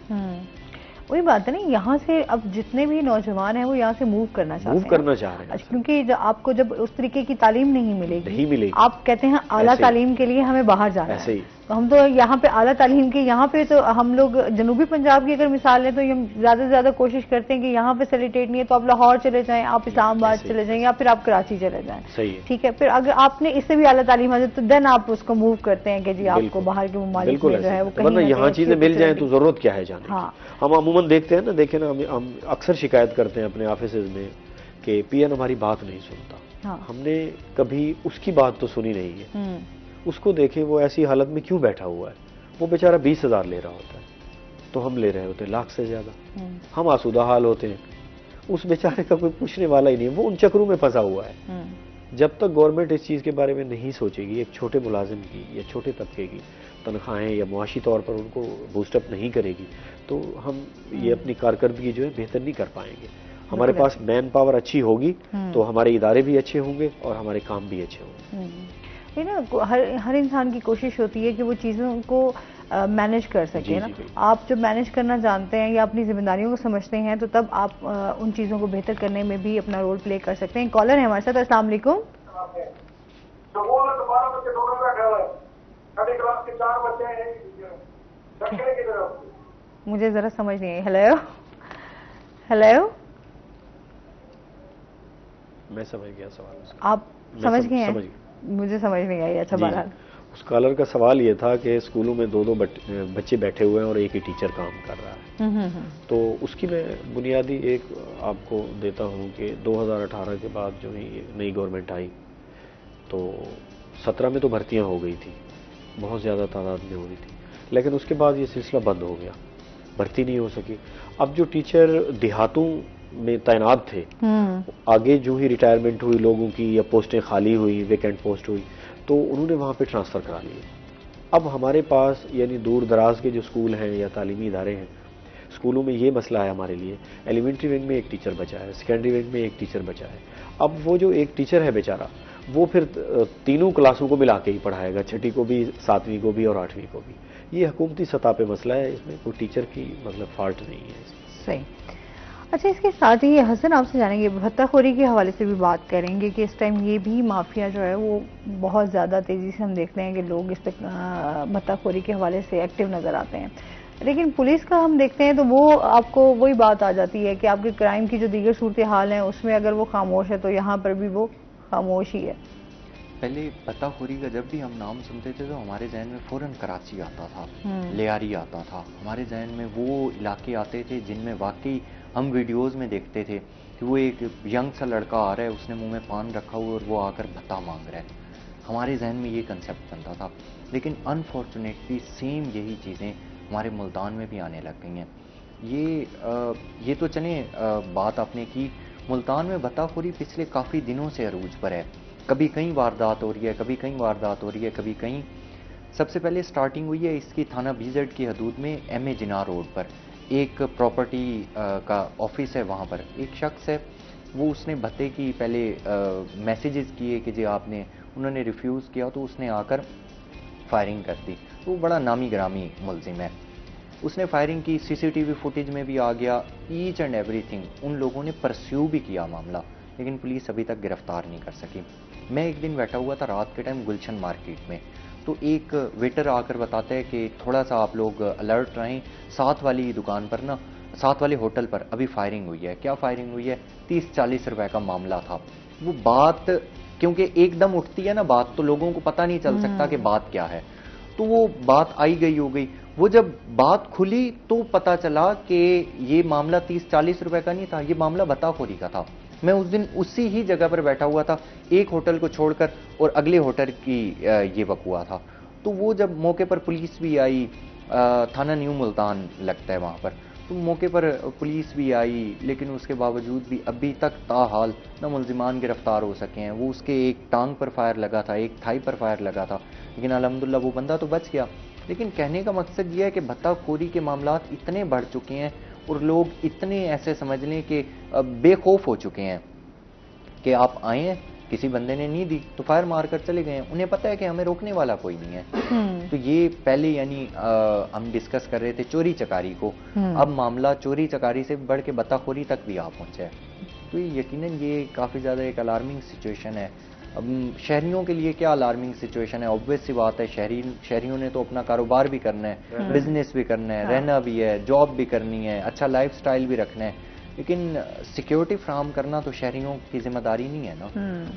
وہی بات ہے نا, یہاں سے اب جتنے بھی نوجوان ہیں وہ یہاں سے موو کرنا چاہ رہے ہیں, کیونکہ آپ کو جب اس طریقے کی تعلیم نہیں ملے گی, آپ کہتے ہیں اعلیٰ تعلیم کے لیے ہمیں باہر جانا ہے. تو ہم تو یہاں پہ اعلیٰ تعلیم کے, یہاں پہ تو ہم لوگ جنوبی پنجاب کی اگر مثال لیں تو ہم زیادہ سے زیادہ کوشش کرتے ہیں کہ یہاں پہ فیسیلیٹیٹ نہیں ہے تو آپ لاہور چلے جائیں, آپ اسلام آباد چلے جائیں, یا پھر آپ کراچی چلے جائیں. ٹھیک ہے, پھر اگر آپ نے اس سے بھی اعلیٰ تعلیم حاصل تو دین آپ اس کو موو کرتے ہیں کہ جی آپ کو باہر کے ممالک میں جو ہے وہ کہیں یہاں چیزیں مل جائیں تو ضرورت کیا ہے جانے کی. ہم عموماً دیکھتے ہیں نا, دیکھیں نا, ہم اکثر شکایت کرتے ہیں اپنے آفیسز میں کہ PN ہماری بات نہیں سنتا. ہم نے کبھی اس کی بات تو سنی نہیں ہے. اس کو دیکھیں وہ ایسی حالت میں کیوں بیٹھا ہوا ہے, وہ بیچارہ 20,000 لے رہا ہوتا ہے تو ہم لے رہے ہوتے ہیں لاکھ سے زیادہ. ہم آسودہ حال ہوتے ہیں, اس بیچارے کا کوئی پوچھنے والا ہی نہیں, وہ ان چکروں میں پھنسا ہوا ہے. جب تک گورنمنٹ اس چیز کے بارے میں نہیں سوچے گی, ایک چھوٹے ملازم کی یا چھوٹے طبقے کی تنخواہیں یا معاشی طور پر ان کو بوسٹ اپ نہیں کرے گی, تو ہم یہ اپنی کارکردگی جو ہے بہتر نہیں کر پائیں گے. ہمارے پاس مین پاور اچھی ہوگی تو ہمارے ادارے بھی اچھے ہوں گے اور ہمارے کام بھی اچھے ہوں گے. ہر انسان کی کوشش ہوتی ہے کہ وہ چیزوں کو مینج کر سکے نا. آپ جب مینج کرنا جانتے ہیں یا اپنی ذمہ داریوں کو سمجھتے ہیں تو تب آپ ان چیزوں کو بہتر کرنے میں بھی اپنا رول پلے کر سکتے ہیں. کالر ہے ہمارے ساتھ, السلام علیکم. مجھے ذرا سمجھ نہیں آئی. ہیلو میں سمجھ گیا سوال, آپ سمجھ گئے ہیں, مجھے سمجھ نہیں آئی. اچھا بہرحال اس کالر کا سوال یہ تھا کہ اسکولوں میں 2 بچے بیٹھے ہوئے ہیں اور ایک ہی ٹیچر کام کر رہا ہے. تو اس کی میں بنیادی ایک آپ کو دیتا ہوں کہ 2018 کے بعد جو ہی نئی گورنمنٹ آئی تو 17 میں تو بھرتیاں ہو گئی تھی, بہت زیادہ تعداد میں ہو رہی تھی, لیکن اس کے بعد یہ سلسلہ بند ہو گیا, بھرتی نہیں ہو سکی. اب جو ٹیچر دیہاتوں میں تعینات تھے, آگے جو ہی ریٹائرمنٹ ہوئی لوگوں کی یا پوسٹیں خالی ہوئی, ویکینٹ پوسٹ ہوئی, تو انہوں نے وہاں پہ ٹرانسفر کرا لیے. اب ہمارے پاس یعنی دور دراز کے جو اسکول ہیں یا تعلیمی ادارے ہیں, اسکولوں میں یہ مسئلہ ہے ہمارے لیے, ایلیمنٹری ونگ میں ایک ٹیچر بچا ہے, سیکنڈری ونگ میں ایک ٹیچر بچا ہے. اب وہ جو ایک ٹیچر ہے بیچارہ, وہ پھر تینوں کلاسوں کو ملا کے ہی پڑھائے گا, 6ٹھی کو بھی, 7ویں کو بھی اور 8ویں کو بھی. یہ حکومتی سطح پہ مسئلہ ہے, اس میں کوئی ٹیچر کی مطلب فالٹ نہیں ہے. صحیح. اچھا, اس کے ساتھ ہی حسن آپ سے جانیں گے, بھتہ خوری کے حوالے سے بھی بات کریں گے کہ اس ٹائم یہ بھی مافیا جو ہے وہ بہت زیادہ تیزی سے ہم دیکھتے ہیں کہ لوگ اس پہ بھتہ خوری کے حوالے سے ایکٹیو نظر آتے ہیں, لیکن پولیس کا ہم دیکھتے ہیں تو وہ آپ کو وہی بات آ جاتی ہے کہ آپ کے کرائم کی جو دیگر صورتحال ہیں اس میں اگر وہ خاموش ہے تو یہاں پر بھی وہ خاموش ہی ہے. پہلے بھتہ خوری کا جب بھی ہم نام سنتے تھے تو ہمارے ذہن میں فوراً کراچی آتا تھا, لیاری آتا تھا, ہمارے ذہن میں وہ علاقے آتے تھے جن میں واقعی ہم ویڈیوز میں دیکھتے تھے کہ وہ ایک ینگ سا لڑکا آ رہا ہے, اس نے منہ میں پان رکھا ہوا اور وہ آ کر بھتہ مانگ رہا ہے. ہمارے ذہن میں یہ کنسیپٹ بنتا تھا, لیکن انفارچونیٹلی سیم یہی چیزیں ہمارے ملتان میں بھی آنے لگ گئی ہیں. یہ تو چلیں بات آپ نے کی, ملتان میں بھتہ خوری پچھلے کافی دنوں سے عروج پر ہے. کبھی کہیں واردات ہو رہی ہے, کبھی کہیں واردات ہو رہی ہے, کبھی کہیں. سب سے پہلے سٹارٹنگ ہوئی ہے اس کی تھانہ BZ کی حدود میں MA جناح روڈ پر, ایک پراپرٹی کا آفس ہے, وہاں پر ایک شخص ہے, وہ اس نے بھتے کی پہلے میسیجز کیے کہ جی آپ نے, انہوں نے ریفیوز کیا تو اس نے آ کر فائرنگ کر دی. وہ بڑا نامی گرامی ملزم ہے, اس نے فائرنگ کی, CCTV فوٹیج میں بھی آ گیا, ایچ اینڈ ایوری تھنگ. ان لوگوں نے پرسیو بھی کیا معاملہ, لیکن پولیس ابھی تک گرفتار نہیں کر سکی. میں ایک دن بیٹھا ہوا تھا رات کے ٹائم گلشن مارکیٹ میں, تو ایک ویٹر آ کر بتاتا ہے کہ تھوڑا سا آپ لوگ الرٹ رہیں, 7 والی دکان پر نا, 7 والے ہوٹل پر ابھی فائرنگ ہوئی ہے. کیا فائرنگ ہوئی ہے؟ 30-40 روپے کا معاملہ تھا. وہ بات کیونکہ ایک دم اٹھتی ہے نا بات, تو لوگوں کو پتہ نہیں چل سکتا کہ بات کیا ہے, تو وہ بات آئی گئی ہو گئی. وہ جب بات کھلی تو پتہ چلا کہ یہ معاملہ 30-40 روپے کا نہیں تھا, یہ معاملہ بھتہ خوری کا تھا. میں اس دن اسی ہی جگہ پر بیٹھا ہوا تھا, ایک ہوٹل کو چھوڑ کر, اور اگلے ہوٹل کی یہ وقوع تھا. تو وہ جب موقع پر پولیس بھی آئی, تھانہ نیو ملتان لگتا ہے وہاں پر, تو موقع پر پولیس بھی آئی, لیکن اس کے باوجود بھی ابھی تک تاحال نہ ملزمان گرفتار ہو سکے ہیں. وہ اس کے ایک ٹانگ پر فائر لگا تھا, ایک تھائی پر فائر لگا تھا, لیکن الحمدللہ وہ بندہ تو بچ گیا. لیکن کہنے کا مقصد یہ ہے کہ بھتہ خوری کے معاملات اتنے بڑھ چکے ہیں اور لوگ اتنے ایسے سمجھ لیں کہ بے خوف ہو چکے ہیں کہ آپ آئے ہیں, کسی بندے نے نہیں دی تو فائر مار کر چلے گئے ہیں. انہیں پتہ ہے کہ ہمیں روکنے والا کوئی نہیں ہے. تو یہ پہلے یعنی ہم ڈسکس کر رہے تھے چوری چکاری کو, اب معاملہ چوری چکاری سے بڑھ کے بھتہ خوری تک بھی آ پہنچا ہے. تو یقیناً یہ کافی زیادہ ایک الارمنگ سچویشن ہے. اب شہریوں کے لیے کیا الارمنگ سچویشن ہے؟ obvious سی بات ہے, شہریوں نے تو اپنا کاروبار بھی کرنا ہے, بزنس بھی کرنا ہے, رہنا بھی ہے, جاب بھی کرنی ہے, اچھا لائف سٹائل بھی رکھنا ہے, لیکن سیکیورٹی فراہم کرنا تو شہریوں کی ذمہ داری نہیں ہے نا.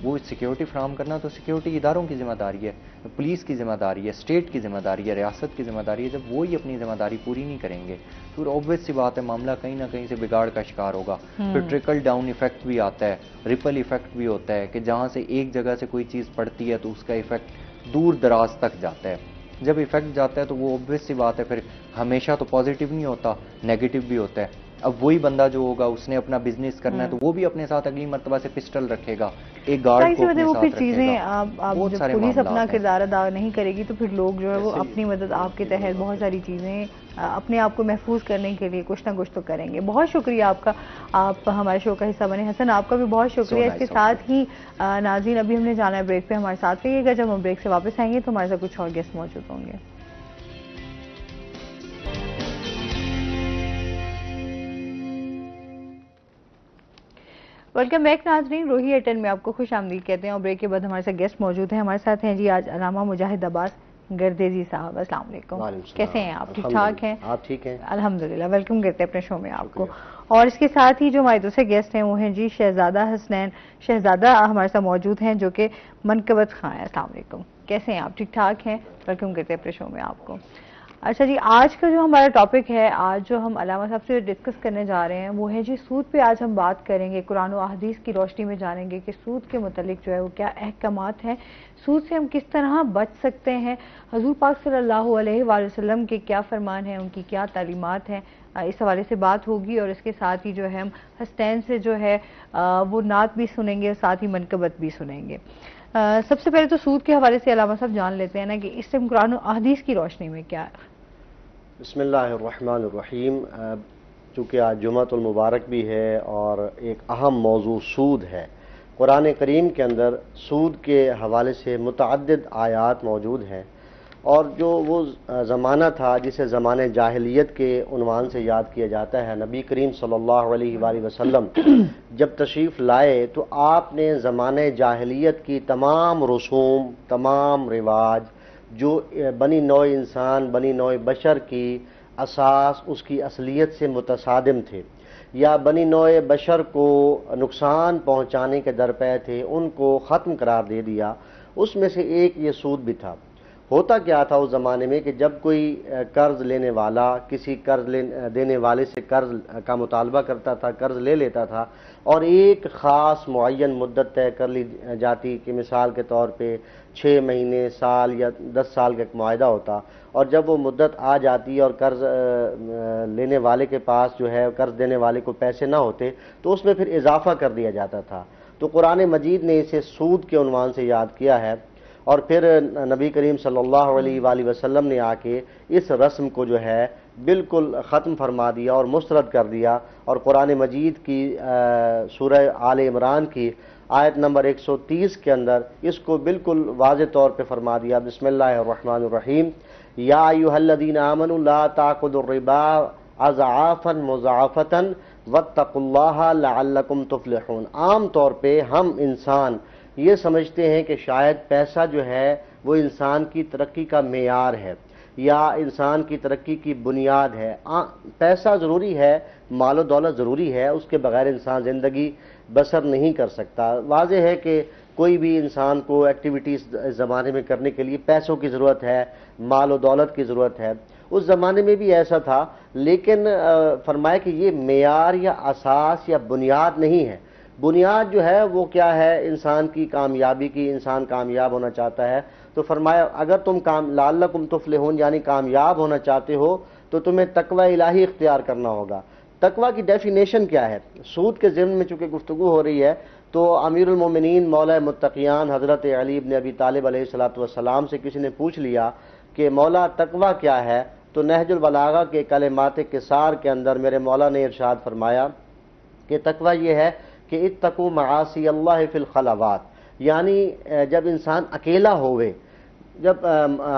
وہ سیکیورٹی فراہم کرنا تو سیکیورٹی اداروں کی ذمہ داری ہے, پولیس کی ذمہ داری ہے, اسٹیٹ کی ذمہ داری ہے, ریاست کی ذمہ داری ہے. جب وہی اپنی ذمہ داری پوری نہیں کریں گے تو obvious سی بات ہے معاملہ کہیں نہ کہیں سے بگاڑ کا شکار ہوگا. پھر ٹرکل ڈاؤن ایفیکٹ بھی آتا ہے, ریپل ایفیکٹ بھی ہوتا ہے, کہ جہاں سے ایک جگہ سے کوئی چیز پڑتی ہے تو اس کا ایفیکٹ دور دراز تک جاتا ہے. جب ایفیکٹ جاتا ہے تو وہ obvious سی بات ہے پھر ہمیشہ تو پازیٹیو نہیں ہوتا, نیگیٹو بھی ہوتا ہے. اب وہی بندہ جو ہوگا اس نے اپنا بزنس کرنا ہے تو وہ بھی اپنے ساتھ اگلی مرتبہ سے پسٹل رکھے گا, ایک گارڈ کو اپنے ساتھ رکھے گا. بہت سارے پولیس اپنا کردار ادا نہیں کرے گی تو پھر لوگ جو ہے وہ اپنی مدد آپ کے تحت بہت ساری چیزیں اپنے آپ کو محفوظ کرنے کے لیے کچھ نہ کچھ تو کریں گے. بہت شکریہ آپ کا, آپ ہمارے شو کا حصہ بنے. حسن آپ کا بھی بہت شکریہ. اس کے ساتھ ہی ناظرین ابھی ہم نے جانا ہے بریک پہ, ہمارے ساتھ رہیے گا. جب ہم بریک سے واپس آئیں گے تو ہمارے ساتھ کچھ اور گیسٹ موجود ہوں گے. ویلکم بیک ناظرین, روہی ایٹن میں آپ کو خوش آمدید کہتے ہیں, اور بریک کے بعد ہمارے ساتھ گیسٹ موجود ہیں. ہمارے ساتھ ہیں جی آج علامہ مجاہد عباس گردیزی صاحب. السلام علیکم, کیسے ہیں آپ؟ ٹھیک ٹھاک ہیں؟ آپ ٹھیک ہیں؟ الحمدللہ. ویلکم کرتے ہیں اپنے شو میں آپ کو. اور اس کے ساتھ ہی جو ہمارے دوسرے گیسٹ ہیں وہ ہیں جی شہزادہ حسنین. شہزادہ ہمارے ساتھ موجود ہیں جو کہ منقبت خاں ہیں. السلام علیکم, کیسے ہیں آپ؟ ٹھیک ٹھاک ہیں؟ ویلکم کرتے ہیں اپنے شو میں آپ کو. اچھا جی, آج کا جو ہمارا ٹاپک ہے, آج جو ہم علامہ صاحب سے ڈسکس کرنے جا رہے ہیں وہ ہے جی سود پہ. آج ہم بات کریں گے, قرآن و احادیث کی روشنی میں جانیں گے کہ سود کے متعلق جو ہے وہ کیا احکامات ہیں, سود سے ہم کس طرح بچ سکتے ہیں, حضور پاک صلی اللہ علیہ وآلہ وسلم کے کیا فرمان ہیں, ان کی کیا تعلیمات ہیں. اس حوالے سے بات ہوگی, اور اس کے ساتھ ہی جو ہے ہم حسنین سے جو ہے وہ نعت بھی سنیں گے اور ساتھ ہی منقبت بھی سنیں گے. سب سے پہلے تو سود کے حوالے سے علامہ صاحب جان لیتے ہیں نا کہ اس ٹائم قرآن و احادیث کی روشنی میں کیا ہے. بسم اللہ الرحمن الرحیم. چونکہ آج جمعۃ المبارک بھی ہے اور ایک اہم موضوع سود ہے, قرآن کریم کے اندر سود کے حوالے سے متعدد آیات موجود ہیں، اور جو وہ زمانہ تھا جسے زمانہ جاہلیت کے عنوان سے یاد کیا جاتا ہے، نبی کریم صلی اللہ علیہ وآلہ وسلم جب تشریف لائے تو آپ نے زمانہ جاہلیت کی تمام رسوم، تمام رواج جو بنی نوع انسان، بنی نوع بشر کی اساس اس کی اصلیت سے متصادم تھے یا بنی نوع بشر کو نقصان پہنچانے کے درپے تھے، ان کو ختم قرار دے دیا۔ اس میں سے ایک یہ سود بھی تھا۔ ہوتا کیا تھا اس زمانے میں کہ جب کوئی قرض لینے والا کسی قرض دینے والے سے قرض کا مطالبہ کرتا تھا، قرض لے لیتا تھا، اور ایک خاص معین مدت طے کر لی جاتی کہ مثال کے طور پہ 6 مہینے، سال یا 10 سال کا ایک معاہدہ ہوتا، اور جب وہ مدت آ جاتی اور قرض لینے والے کے پاس جو ہے قرض دینے والے کو پیسے نہ ہوتے تو اس میں پھر اضافہ کر دیا جاتا تھا۔ تو قرآن مجید نے اسے سود کے عنوان سے یاد کیا ہے، اور پھر نبی کریم صلی اللہ علیہ وآلہ وسلم نے آ کے اس رسم کو جو ہے بالکل ختم فرما دیا اور مسترد کر دیا، اور قرآن مجید کی سورہ آل عمران کی آیت نمبر 130 کے اندر اس کو بالکل واضح طور پہ فرما دیا۔ بسم اللہ الرحمن الرحیم، یا ایھا الذین آمنوا لا تأکلوا الربا اضعافا مضاعفۃ واتقوا اللہ لعلکم تفلحون۔ عام طور پہ ہم انسان یہ سمجھتے ہیں کہ شاید پیسہ جو ہے وہ انسان کی ترقی کا معیار ہے یا انسان کی ترقی کی بنیاد ہے۔ پیسہ ضروری ہے، مال و دولت ضروری ہے، اس کے بغیر انسان زندگی بسر نہیں کر سکتا۔ واضح ہے کہ کوئی بھی انسان کو ایکٹیویٹیز اس زمانے میں کرنے کے لیے پیسوں کی ضرورت ہے، مال و دولت کی ضرورت ہے۔ اس زمانے میں بھی ایسا تھا، لیکن فرمایا کہ یہ معیار یا اساس یا بنیاد نہیں ہے۔ بنیاد جو ہے وہ کیا ہے؟ انسان کی کامیابی کی، انسان کامیاب ہونا چاہتا ہے تو فرمایا اگر تم لعلکم تفلحون یعنی کامیاب ہونا چاہتے ہو تو تمہیں تقوی الہی اختیار کرنا ہوگا۔ تقوی کی ڈیفینیشن کیا ہے؟ سود کے ضمن میں چونکہ گفتگو ہو رہی ہے تو امیر المومنین مولا متقیان حضرت علی بن ابی طالب علیہ السلام سے کسی نے پوچھ لیا کہ مولا تقوی کیا ہے؟ تو نہج البلاغہ کے کلمات قصار کے اندر میرے مولا نے ارشاد فرمایا کہ تقوی یہ ہے کہ اتقوا معاصی اللہ فی الخلوات، یعنی جب انسان اکیلا ہوئے، جب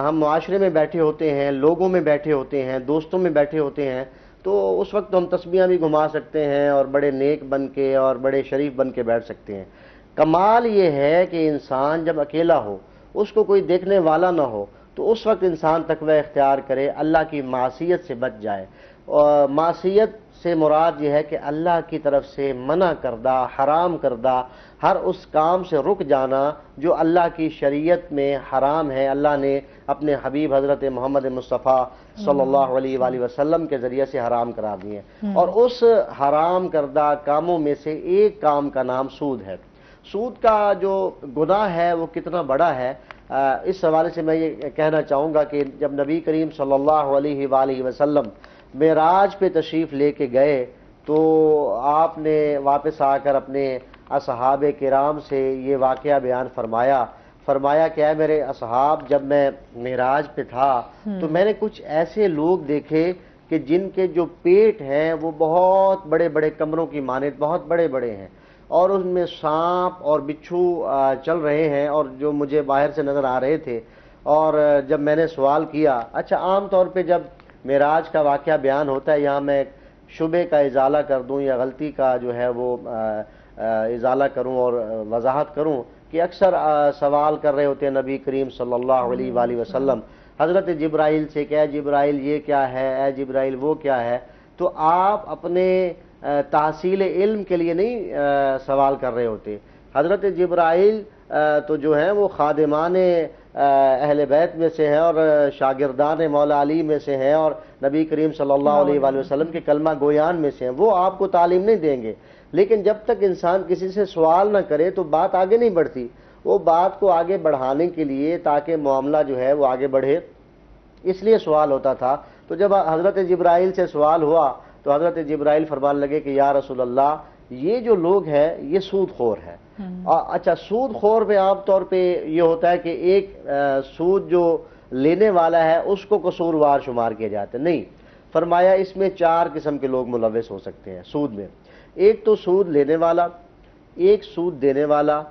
ہم معاشرے میں بیٹھے ہوتے ہیں، لوگوں میں بیٹھے ہوتے ہیں، دوستوں میں بیٹھے ہوتے ہیں، تو اس وقت ہم تسبیحاں بھی گھما سکتے ہیں اور بڑے نیک بن کے اور بڑے شریف بن کے بیٹھ سکتے ہیں۔ کمال یہ ہے کہ انسان جب اکیلا ہو، اس کو کوئی دیکھنے والا نہ ہو، تو اس وقت انسان تقوی اختیار کرے، اللہ کی معصیت سے بچ جائے۔ اور معصیت سے مراد یہ ہے کہ اللہ کی طرف سے منع کردہ، حرام کردہ ہر اس کام سے رک جانا جو اللہ کی شریعت میں حرام ہے، اللہ نے اپنے حبیب حضرت محمد مصطفیٰ صلی اللہ علیہ وآلہ وسلم کے ذریعے سے حرام قرار دیے، اور اس حرام کردہ کاموں میں سے ایک کام کا نام سود ہے۔ سود کا جو گناہ ہے وہ کتنا بڑا ہے، اس حوالے سے میں یہ کہنا چاہوں گا کہ جب نبی کریم صلی اللہ علیہ وآلہ وسلم معراج پہ تشریف لے کے گئے تو آپ نے واپس آ کر اپنے اصحاب کرام سے یہ واقعہ بیان فرمایا کہ اے میرے اصحاب، جب میں معراج پہ تھا تو میں نے کچھ ایسے لوگ دیکھے کہ جن کے جو پیٹ ہیں وہ بہت بڑے بڑے کمروں کی مانند بہت بڑے بڑے ہیں، اور ان میں سانپ اور بچھو چل رہے ہیں اور جو مجھے باہر سے نظر آ رہے تھے۔ اور جب میں نے سوال کیا، اچھا عام طور پہ جب معراج کا واقعہ بیان ہوتا ہے یہاں میں شبے کا ازالہ کر دوں یا غلطی کا جو ہے وہ ازالہ کروں اور وضاحت کروں کہ اکثر سوال کر رہے ہوتے ہیں نبی کریم صلی اللہ علیہ وآلہ وسلم حضرت جبرائیل سے کہ اے جبرائیل یہ کیا ہے، اے جبرائیل وہ کیا ہے، تو آپ اپنے تحصیل علم کے لیے نہیں سوال کر رہے ہوتے۔ حضرت جبرائیل تو جو ہیں وہ خادمان اہل بیت میں سے ہیں اور شاگردان مولا علی میں سے ہیں اور نبی کریم صلی اللہ علیہ وآلہ وسلم کے کلمہ گویان میں سے ہیں، وہ آپ کو تعلیم نہیں دیں گے۔ لیکن جب تک انسان کسی سے سوال نہ کرے تو بات آگے نہیں بڑھتی۔ وہ بات کو آگے بڑھانے کے لیے تاکہ معاملہ جو ہے وہ آگے بڑھے اس لیے سوال ہوتا تھا۔ تو جب حضرت جبرائیل سے سوال ہوا تو حضرت جبرائیل فرمان لگے کہ یا رسول اللہ یہ جو لوگ ہیں یہ سود خور ہے۔ اچھا، سود خور میں عام طور پہ یہ ہوتا ہے کہ ایک سود جو لینے والا ہے اس کو قصوروار شمار کیا جاتا ہے، نہیں، فرمایا اس میں 4 قسم کے لوگ ملوث ہو سکتے ہیں سود میں۔ ایک تو سود لینے والا، ایک سود دینے والا،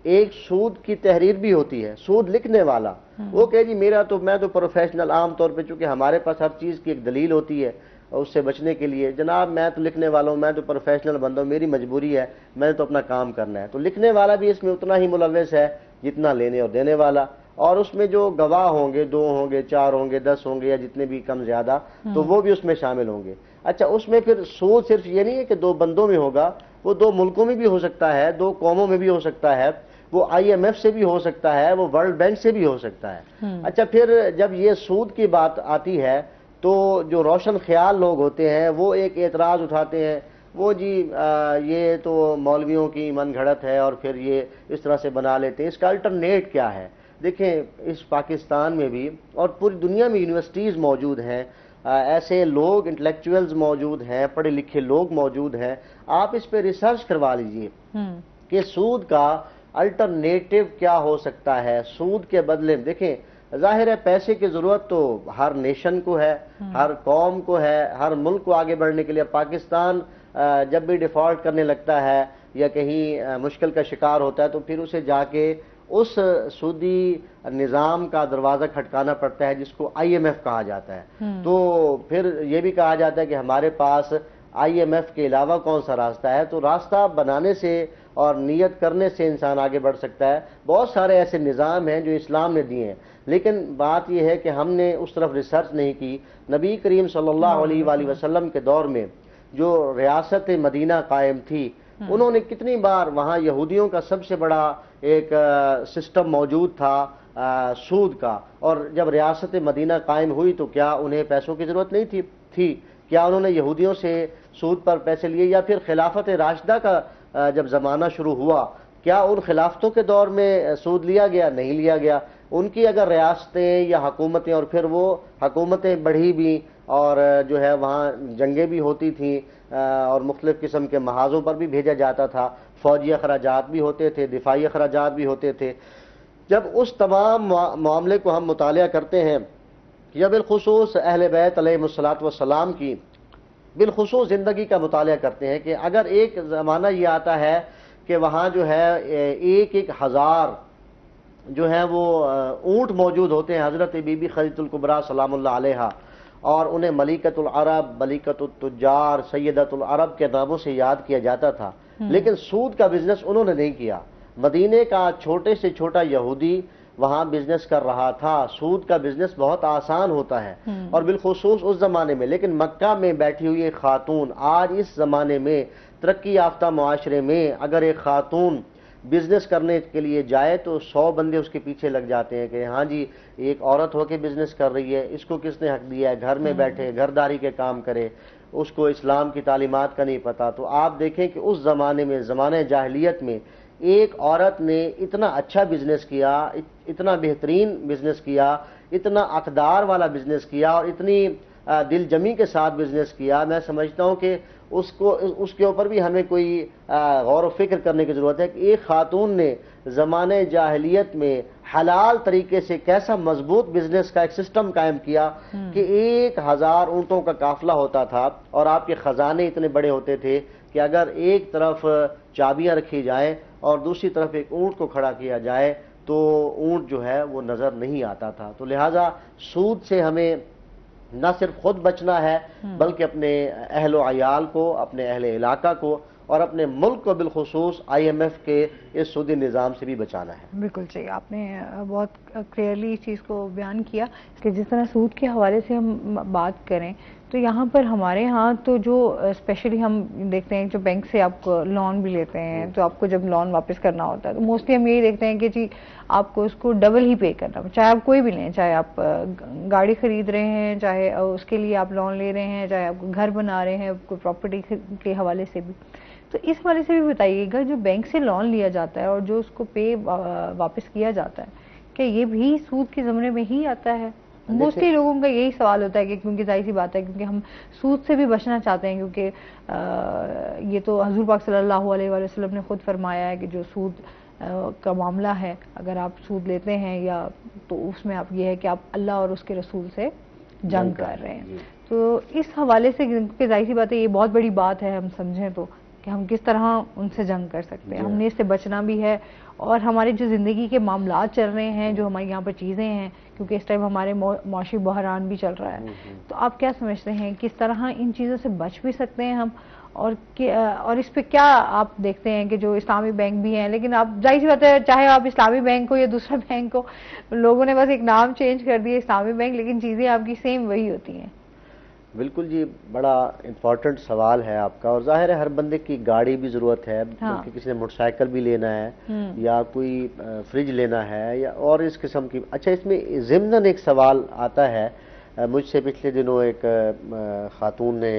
ایک سود کی تحریر بھی ہوتی ہے، سود لکھنے والا وہ کہ جی میں تو پروفیشنل، عام طور پہ چونکہ ہمارے پاس ہر چیز کی ایک دلیل ہوتی ہے اس سے بچنے کے لیے، جناب میں تو لکھنے والا ہوں، میں تو پروفیشنل بندہ ہوں، میری مجبوری ہے، میں نے تو اپنا کام کرنا ہے. تو لکھنے والا بھی اس میں اتنا ہی ملوث ہے جتنا لینے اور دینے والا. اور اس میں جو گواہ ہوں گے، 2 ہوں گے، 4 ہوں گے، 10 ہوں گے، یا جتنے بھی کم زیادہ، تو وہ بھی اس میں شامل ہوں گے. اچھا، اس میں پھر سود صرف یہ نہیں ہے کہ 2 بندوں میں ہوگا، وہ 2 ملکوں میں بھی ہو سکتا ہے، 2 قوموں میں بھی ہو سکتا ہے، وہ IMF سے بھی ہو سکتا ہے، وہ ورلڈ بینک سے بھی ہو سکتا ہے. اچھا، پھر جب یہ سود کی بات آتی ہے تو جو روشن خیال لوگ ہوتے ہیں وہ ایک اعتراض اٹھاتے ہیں، وہ جی یہ تو مولویوں کی من گھڑت ہے اور پھر یہ اس طرح سے بنا لیتے ہیں. اس کا الٹرنیٹ کیا ہے؟ دیکھیں، اس پاکستان میں بھی اور پوری دنیا میں یونیورسٹیز موجود ہیں، ایسے لوگ، انٹلیکچوئلز موجود ہیں، پڑھے لکھے لوگ موجود ہیں. آپ اس پہ ریسرچ کروا لیجئے کہ سود کا الٹرنیٹو کیا ہو سکتا ہے. سود کے بدلے دیکھیں، ظاہر ہے پیسے کی ضرورت تو ہر نیشن کو ہے، ہر قوم کو ہے، ہر ملک کو آگے بڑھنے کے لیے. پاکستان جب بھی ڈیفالٹ کرنے لگتا ہے یا کہیں مشکل کا شکار ہوتا ہے تو پھر اسے جا کے اس سودی نظام کا دروازہ کھٹکانا پڑتا ہے جس کو IMF کہا جاتا ہے. تو پھر یہ بھی کہا جاتا ہے کہ ہمارے پاس IMF کے علاوہ کون سا راستہ ہے. تو راستہ بنانے سے اور نیت کرنے سے انسان آگے بڑھ سکتا ہے. بہت سارے ایسے نظام ہیں جو اسلام نے دیے ہیں، لیکن بات یہ ہے کہ ہم نے اس طرف ریسرچ نہیں کی. نبی کریم صلی اللہ علیہ وآلہ وسلم کے دور میں جو ریاست مدینہ قائم تھی، انہوں نے کتنی بار، وہاں یہودیوں کا سب سے بڑا ایک سسٹم موجود تھا سود کا. اور جب ریاست مدینہ قائم ہوئی تو کیا انہیں پیسوں کی ضرورت نہیں تھی؟ کیا انہوں نے یہودیوں سے سود پر پیسے لیے؟ یا پھر خلافت راشدہ کا جب زمانہ شروع ہوا، کیا ان خلافتوں کے دور میں سود لیا گیا؟ نہیں لیا گیا. ان کی اگر ریاستیں یا حکومتیں، اور پھر وہ حکومتیں بڑھی بھی اور جو ہے وہاں جنگیں بھی ہوتی تھیں اور مختلف قسم کے محاذوں پر بھی بھیجا جاتا تھا، فوجی اخراجات بھی ہوتے تھے، دفاعی اخراجات بھی ہوتے تھے. جب اس تمام معاملے کو ہم مطالعہ کرتے ہیں، یا بالخصوص اہل بیت علیہم الصلاۃ والسلام کی بالخصوص زندگی کا مطالعہ کرتے ہیں، کہ اگر ایک زمانہ یہ آتا ہے کہ وہاں جو ہے 1,000 جو ہیں وہ اونٹ موجود ہوتے ہیں حضرت بی بی خدیجہ الکبریٰ سلام اللہ علیہا، اور انہیں ملکۃ العرب، ملکۃ التجار، سیدۃ العرب کے ناموں سے یاد کیا جاتا تھا. لیکن سود کا بزنس انہوں نے نہیں کیا. مدینے کا چھوٹے سے چھوٹا یہودی وہاں بزنس کر رہا تھا. سود کا بزنس بہت آسان ہوتا ہے، اور بالخصوص اس زمانے میں. لیکن مکہ میں بیٹھی ہوئی ایک خاتون، آج اس زمانے میں ترقی یافتہ معاشرے میں اگر ایک خاتون بزنس کرنے کے لیے جائے تو 100 بندے اس کے پیچھے لگ جاتے ہیں کہ ہاں جی ایک عورت ہو کے بزنس کر رہی ہے، اس کو کس نے حق دیا ہے گھر میں بیٹھے گھرداری کے کام کرے، اس کو اسلام کی تعلیمات کا نہیں پتا. تو آپ دیکھیں کہ اس زمانے میں، زمانے جاہلیت میں، ایک عورت نے اتنا اچھا بزنس کیا، اتنا بہترین بزنس کیا، اتنا اقدار والا بزنس کیا، اور اتنی دل جمی کے ساتھ بزنس کیا. میں سمجھتا ہوں کہ اس کے اوپر بھی ہمیں کوئی غور و فکر کرنے کی ضرورت ہے کہ ایک خاتون نے زمانے جاہلیت میں حلال طریقے سے کیسا مضبوط بزنس کا ایک سسٹم قائم کیا کہ 1,000 اونٹوں کا قافلہ ہوتا تھا، اور آپ کے خزانے اتنے بڑے ہوتے تھے کہ اگر ایک طرف چابیاں رکھی جائیں اور دوسری طرف ایک اونٹ کو کھڑا کیا جائے تو اونٹ جو ہے وہ نظر نہیں آتا تھا. تو لہٰذا سود سے ہمیں نہ صرف خود بچنا ہے بلکہ اپنے اہل و عیال کو، اپنے اہل علاقہ کو اور اپنے ملک کو بالخصوص IMF کے اس سودی نظام سے بھی بچانا ہے. بالکل صحیح، آپ نے بہت کلیئرلی اس چیز کو بیان کیا کہ جس طرح سود کے حوالے سے ہم بات کریں تو یہاں پر ہمارے ہاں تو جو اسپیشلی ہم دیکھتے ہیں جو بینک سے آپ لون بھی لیتے ہیں تو آپ کو جب لون واپس کرنا ہوتا ہے تو موسٹلی ہم یہی دیکھتے ہیں کہ جی آپ کو اس کو ڈبل ہی پے کرنا، چاہے آپ کوئی بھی لیں، چاہے آپ گاڑی خرید رہے ہیں، چاہے اس کے لیے آپ لون لے رہے ہیں، چاہے آپ گھر بنا رہے ہیں کوئی پراپرٹی کے حوالے سے بھی. تو اس حوالے سے بھی بتائیے گا جو بینک سے لون لیا جاتا ہے اور جو اس کو پے واپس کیا جاتا ہے کہ یہ بھی سود کے زمرے میں ہی آتا ہے؟ موسٹلی لوگوں کا یہی سوال ہوتا ہے کہ کیونکہ ظاہر سی بات ہے کیونکہ ہم سود سے بھی بچنا چاہتے ہیں، کیونکہ یہ تو حضور پاک صلی اللہ علیہ وآلہ وسلم نے خود فرمایا ہے کہ جو سود کا معاملہ ہے، اگر آپ سود لیتے ہیں یا تو اس میں آپ یہ ہے کہ آپ اللہ اور اس کے رسول سے جنگ کر رہے ہیں. تو اس حوالے سے کیونکہ ظاہر سی بات ہے یہ بہت بڑی بات ہے، ہم سمجھیں تو کہ ہم کس طرح ان سے جنگ کر سکتے ہیں. ہم نے اس سے بچنا بھی ہے اور ہمارے جو زندگی کے معاملات چل رہے ہیں, جو ہمارے یہاں پر چیزیں ہیں, کیونکہ اس ٹائم ہمارے معاشی بحران بھی چل رہا ہے, تو آپ کیا سمجھتے ہیں کس طرح ان چیزوں سے بچ بھی سکتے ہیں ہم, اور اس پہ کیا آپ دیکھتے ہیں کہ جو اسلامی بینک بھی ہیں, لیکن آپ ظاہر سی بات ہے چاہے آپ اسلامی بینک ہو یا دوسرا بینک ہو, لوگوں نے بس ایک نام چینج کر دیا اسلامی بینک, لیکن چیزیں آپ کی سیم وہی ہوتی ہیں. بالکل جی, بڑا امپورٹنٹ سوال ہے آپ کا, اور ظاہر ہے ہر بندے کی گاڑی بھی ضرورت ہے, بلکہ کسی نے موٹر سائیکل بھی لینا ہے یا کوئی فریج لینا ہے یا اور اس قسم کی. اچھا, اس میں ضمناً ایک سوال آتا ہے, مجھ سے پچھلے دنوں ایک خاتون نے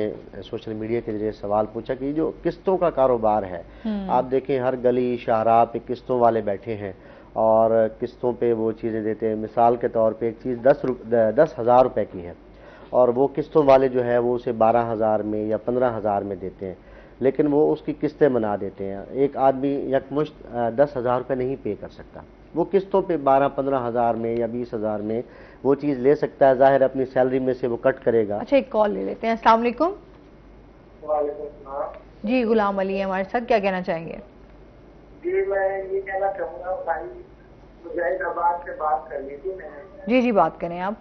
سوشل میڈیا کے ذریعے سوال پوچھا کہ جو قسطوں کا کاروبار ہے, آپ دیکھیں ہر گلی شاہراہ پہ قسطوں والے بیٹھے ہیں اور قسطوں پہ وہ چیزیں دیتے ہیں. مثال کے طور پہ ایک چیز 10,000 روپے کی ہے اور وہ قسطوں والے جو ہے وہ اسے 12,000 میں یا 15,000 میں دیتے ہیں, لیکن وہ اس کی قسطیں بنا دیتے ہیں. ایک آدمی یکمشت 10,000 روپے نہیں پے کر سکتا, وہ قسطوں پہ 12-15,000 میں یا 20,000 میں وہ چیز لے سکتا ہے. ظاہر اپنی سیلری میں سے وہ کٹ کرے گا. اچھا, ایک کال لے لیتے ہیں. السلام علیکم. وعلیکم السلام. جی, غلام علی ہے ہمارے ساتھ, کیا کہنا چاہیں گے؟ جی, میں یہ کہنا چاہوں گا بھائی, مجاہد آباد سے بات کرنی تھی میں. جی بات کریں آپ.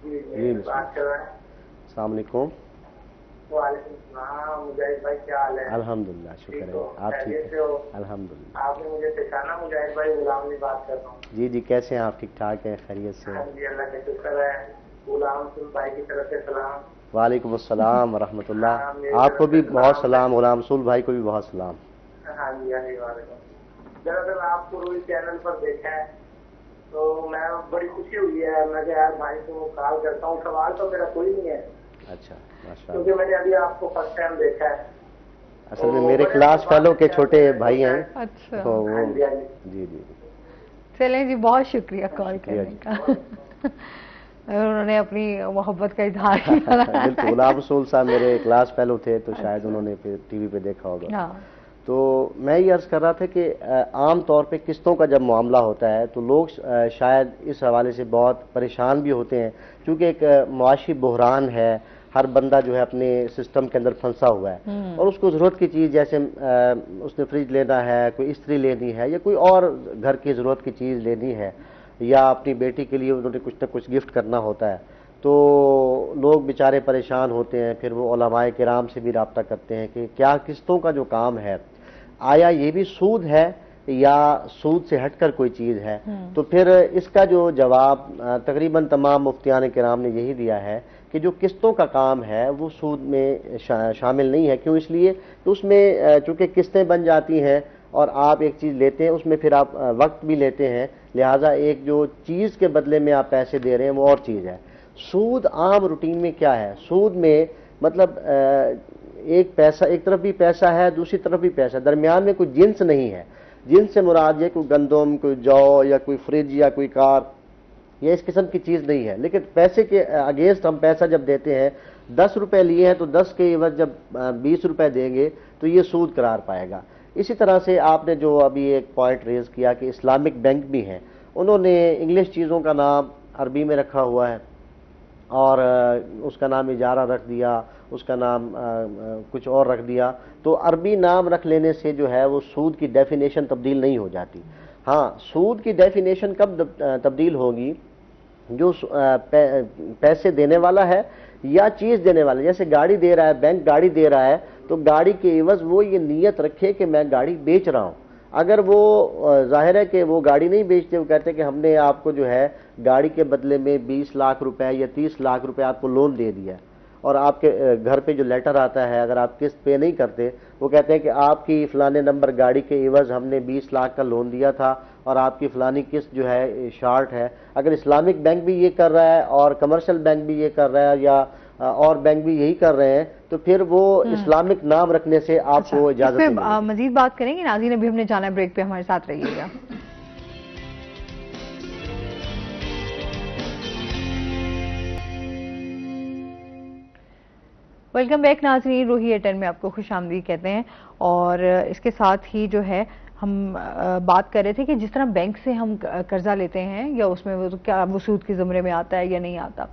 جی بات کر رہے ہیں. السلام علیکم. وعلیکم السلام. مجاہد بھائی کیا حال ہے؟ الحمدللہ, شکر ہے. آپ ٹھیک ہیں؟ الحمدللہ. آپ نے مجھے پہچانا؟ مجاہد بھائی غلام علی بات کر رہا ہوں. جی کیسے ہیں آپ؟ ٹھیک ٹھاک ہیں, خیریت سے؟ ہاں جی, اللہ کا شکر ہے. غلام رسول بھائی کی طرف سے سلام. وعلیکم السلام ورحمۃ اللہ. آپ کو بھی بہت سلام, غلام رسول بھائی کو بھی بہت سلام. ہاں جی, وعلیکم. دراصل آپ کو روئی چینل پر دیکھا ہے تو میں بڑی خوشی ہوئی ہے. میں کہ یار بھائی کو کال کرتا ہوں. سوال تو میرا کوئی نہیں ہے. اچھا, کیونکہ میں نے ابھی آپ کو فرسٹ ٹائم دیکھا ہے. اصل میں میرے کلاس فیلو کے چھوٹے بھائی ہیں. اچھا, جی. چلیں جی, بہت شکریہ کال کرنے کا. انہوں نے اپنی محبت کا اظہار کیا. بالکل, غلام رسول صاحب میرے کلاس فیلو تھے تو شاید انہوں نے پھر ٹی وی پہ دیکھا ہوگا. تو میں یہ عرض کر رہا تھا کہ عام طور پہ قسطوں کا جب معاملہ ہوتا ہے تو لوگ شاید اس حوالے سے بہت پریشان بھی ہوتے ہیں, کیونکہ ایک معاشی بحران ہے. ہر بندہ جو ہے اپنے سسٹم کے اندر پھنسا ہوا ہے اور اس کو ضرورت کی چیز, جیسے اس نے فریج لینا ہے, کوئی استری لینی ہے یا کوئی اور گھر کی ضرورت کی چیز لینی ہے, یا اپنی بیٹی کے لیے انہوں نے کچھ نہ کچھ گفٹ کرنا ہوتا ہے, تو لوگ بیچارے پریشان ہوتے ہیں. پھر وہ علماء کرام سے بھی رابطہ کرتے ہیں کہ کیا قسطوں کا جو کام ہے آیا یہ بھی سود ہے یا سود سے ہٹ کر کوئی چیز ہے. تو پھر اس کا جو جواب تقریباً تمام مفتیان کرام نے یہی دیا ہے کہ جو قسطوں کا کام ہے وہ سود میں شامل نہیں ہے. کیوں؟ اس لیے کہ اس میں چونکہ قسطیں بن جاتی ہیں اور آپ ایک چیز لیتے ہیں, اس میں پھر آپ وقت بھی لیتے ہیں, لہٰذا ایک جو چیز کے بدلے میں آپ پیسے دے رہے ہیں وہ اور چیز ہے. سود عام روٹین میں کیا ہے؟ سود میں مطلب ایک پیسہ, ایک طرف بھی پیسہ ہے, دوسری طرف بھی پیسہ, درمیان میں کوئی جنس نہیں ہے. جنس سے مراد یہ کوئی گندم, کوئی جو یا کوئی فریج یا کوئی کار, یہ اس قسم کی چیز نہیں ہے. لیکن پیسے کے اگینسٹ ہم پیسہ جب دیتے ہیں, 10 روپے لیے ہیں تو 10 کے عوض جب 20 روپے دیں گے تو یہ سود قرار پائے گا. اسی طرح سے آپ نے جو ابھی ایک پوائنٹ ریز کیا کہ اسلامک بینک بھی ہیں, انہوں نے انگلش چیزوں کا نام عربی میں رکھا ہوا ہے اور اس کا نام اجارہ رکھ دیا, اس کا نام کچھ اور رکھ دیا. تو عربی نام رکھ لینے سے جو ہے وہ سود کی ڈیفینیشن تبدیل نہیں ہو جاتی. ہاں, سود کی ڈیفینیشن کب تبدیل ہوگی؟ جو پیسے دینے والا ہے یا چیز دینے والا. جیسے گاڑی دے رہا ہے, بینک گاڑی دے رہا ہے, تو گاڑی کے عوض وہ یہ نیت رکھے کہ میں گاڑی بیچ رہا ہوں. اگر وہ ظاہر ہے کہ وہ گاڑی نہیں بیچتے, وہ کہتے کہ ہم نے آپ کو جو ہے گاڑی کے بدلے میں 20 لاکھ روپے یا 30 لاکھ روپے آپ کو لون دے دیا, اور آپ کے گھر پہ جو لیٹر آتا ہے اگر آپ قسط پے نہیں کرتے, وہ کہتے ہیں کہ آپ کی فلانے نمبر گاڑی کے عوض ہم نے 20 لاکھ کا لون دیا تھا اور آپ کی فلانی قسط جو ہے شارٹ ہے. اگر اسلامک بینک بھی یہ کر رہا ہے اور کمرشل بینک بھی یہ کر رہا ہے یا اور بینک بھی یہی کر رہے ہیں, تو پھر وہ اسلامک نام رکھنے سے آپ کو اجازت نہیں ہے. مزید بات کریں گے. ناظرین, ابھی ہم نے جانا ہے بریک پہ, ہمارے ساتھ رہیے گا. ویلکم بیک ناظرین, روہی ایٹن میں آپ کو خوش آمدید کہتے ہیں. اور اس کے ساتھ ہی جو ہے ہم بات کر رہے تھے کہ جس طرح بینک سے ہم قرضہ لیتے ہیں یا اس میں کیا وہ سود کے زمرے میں آتا ہے یا نہیں آتا.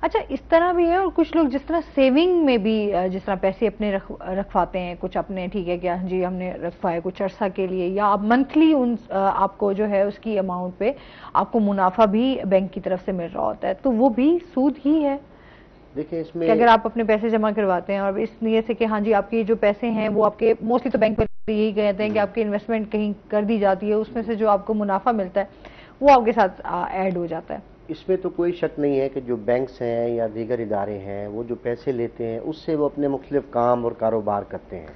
اچھا اس طرح بھی ہے، اور کچھ لوگ جس طرح سیونگ میں بھی جس طرح پیسے اپنے رکھواتے ہیں کچھ اپنے، ٹھیک ہے کیا جی ہم نے رکھوائے کچھ عرصہ کے لیے، یا آپ منتھلی ان آپ کو جو ہے اس کی اماؤنٹ پہ آپ کو منافع بھی بینک کی طرف سے مل رہا ہوتا ہے، تو وہ بھی سود ہی ہے؟ دیکھیں اس میں کہ اگر آپ اپنے پیسے جمع کرواتے ہیں اور اس نیت سے کہ ہاں جی آپ کے جو پیسے ہیں وہ آپ کے موسٹلی تو بینک میں یہی کہتے ہیں کہ آپ کی انویسٹمنٹ کہیں کر دی جاتی ہے، اس میں سے جو آپ کو منافع ملتا ہے وہ آپ کے ساتھ ایڈ ہو جاتا ہے. اس میں تو کوئی شک نہیں ہے کہ جو بینکس ہیں یا دیگر ادارے ہیں وہ جو پیسے لیتے ہیں اس سے وہ اپنے مختلف کام اور کاروبار کرتے ہیں،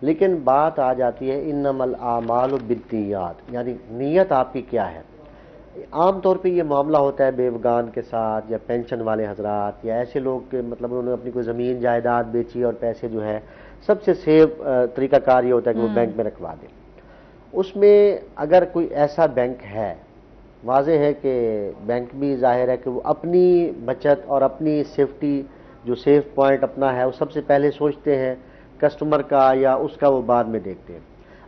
لیکن بات آ جاتی ہے انما الاعمال بالنیات، یعنی نیت آپ کی کیا ہے. عام طور پہ یہ معاملہ ہوتا ہے بیوگان کے ساتھ یا پینشن والے حضرات یا ایسے لوگ کہ مطلب انہوں نے اپنی کوئی زمین جائیداد بیچی اور پیسے جو ہے سب سے سیف طریقہ کار یہ ہوتا ہے کہ وہ بینک میں رکھوا دیں. اس میں اگر کوئی ایسا بینک ہے، واضح ہے کہ بینک بھی ظاہر ہے کہ وہ اپنی بچت اور اپنی سیفٹی جو سیف پوائنٹ اپنا ہے وہ سب سے پہلے سوچتے ہیں، کسٹمر کا یا اس کا وہ بعد میں دیکھتے ہیں.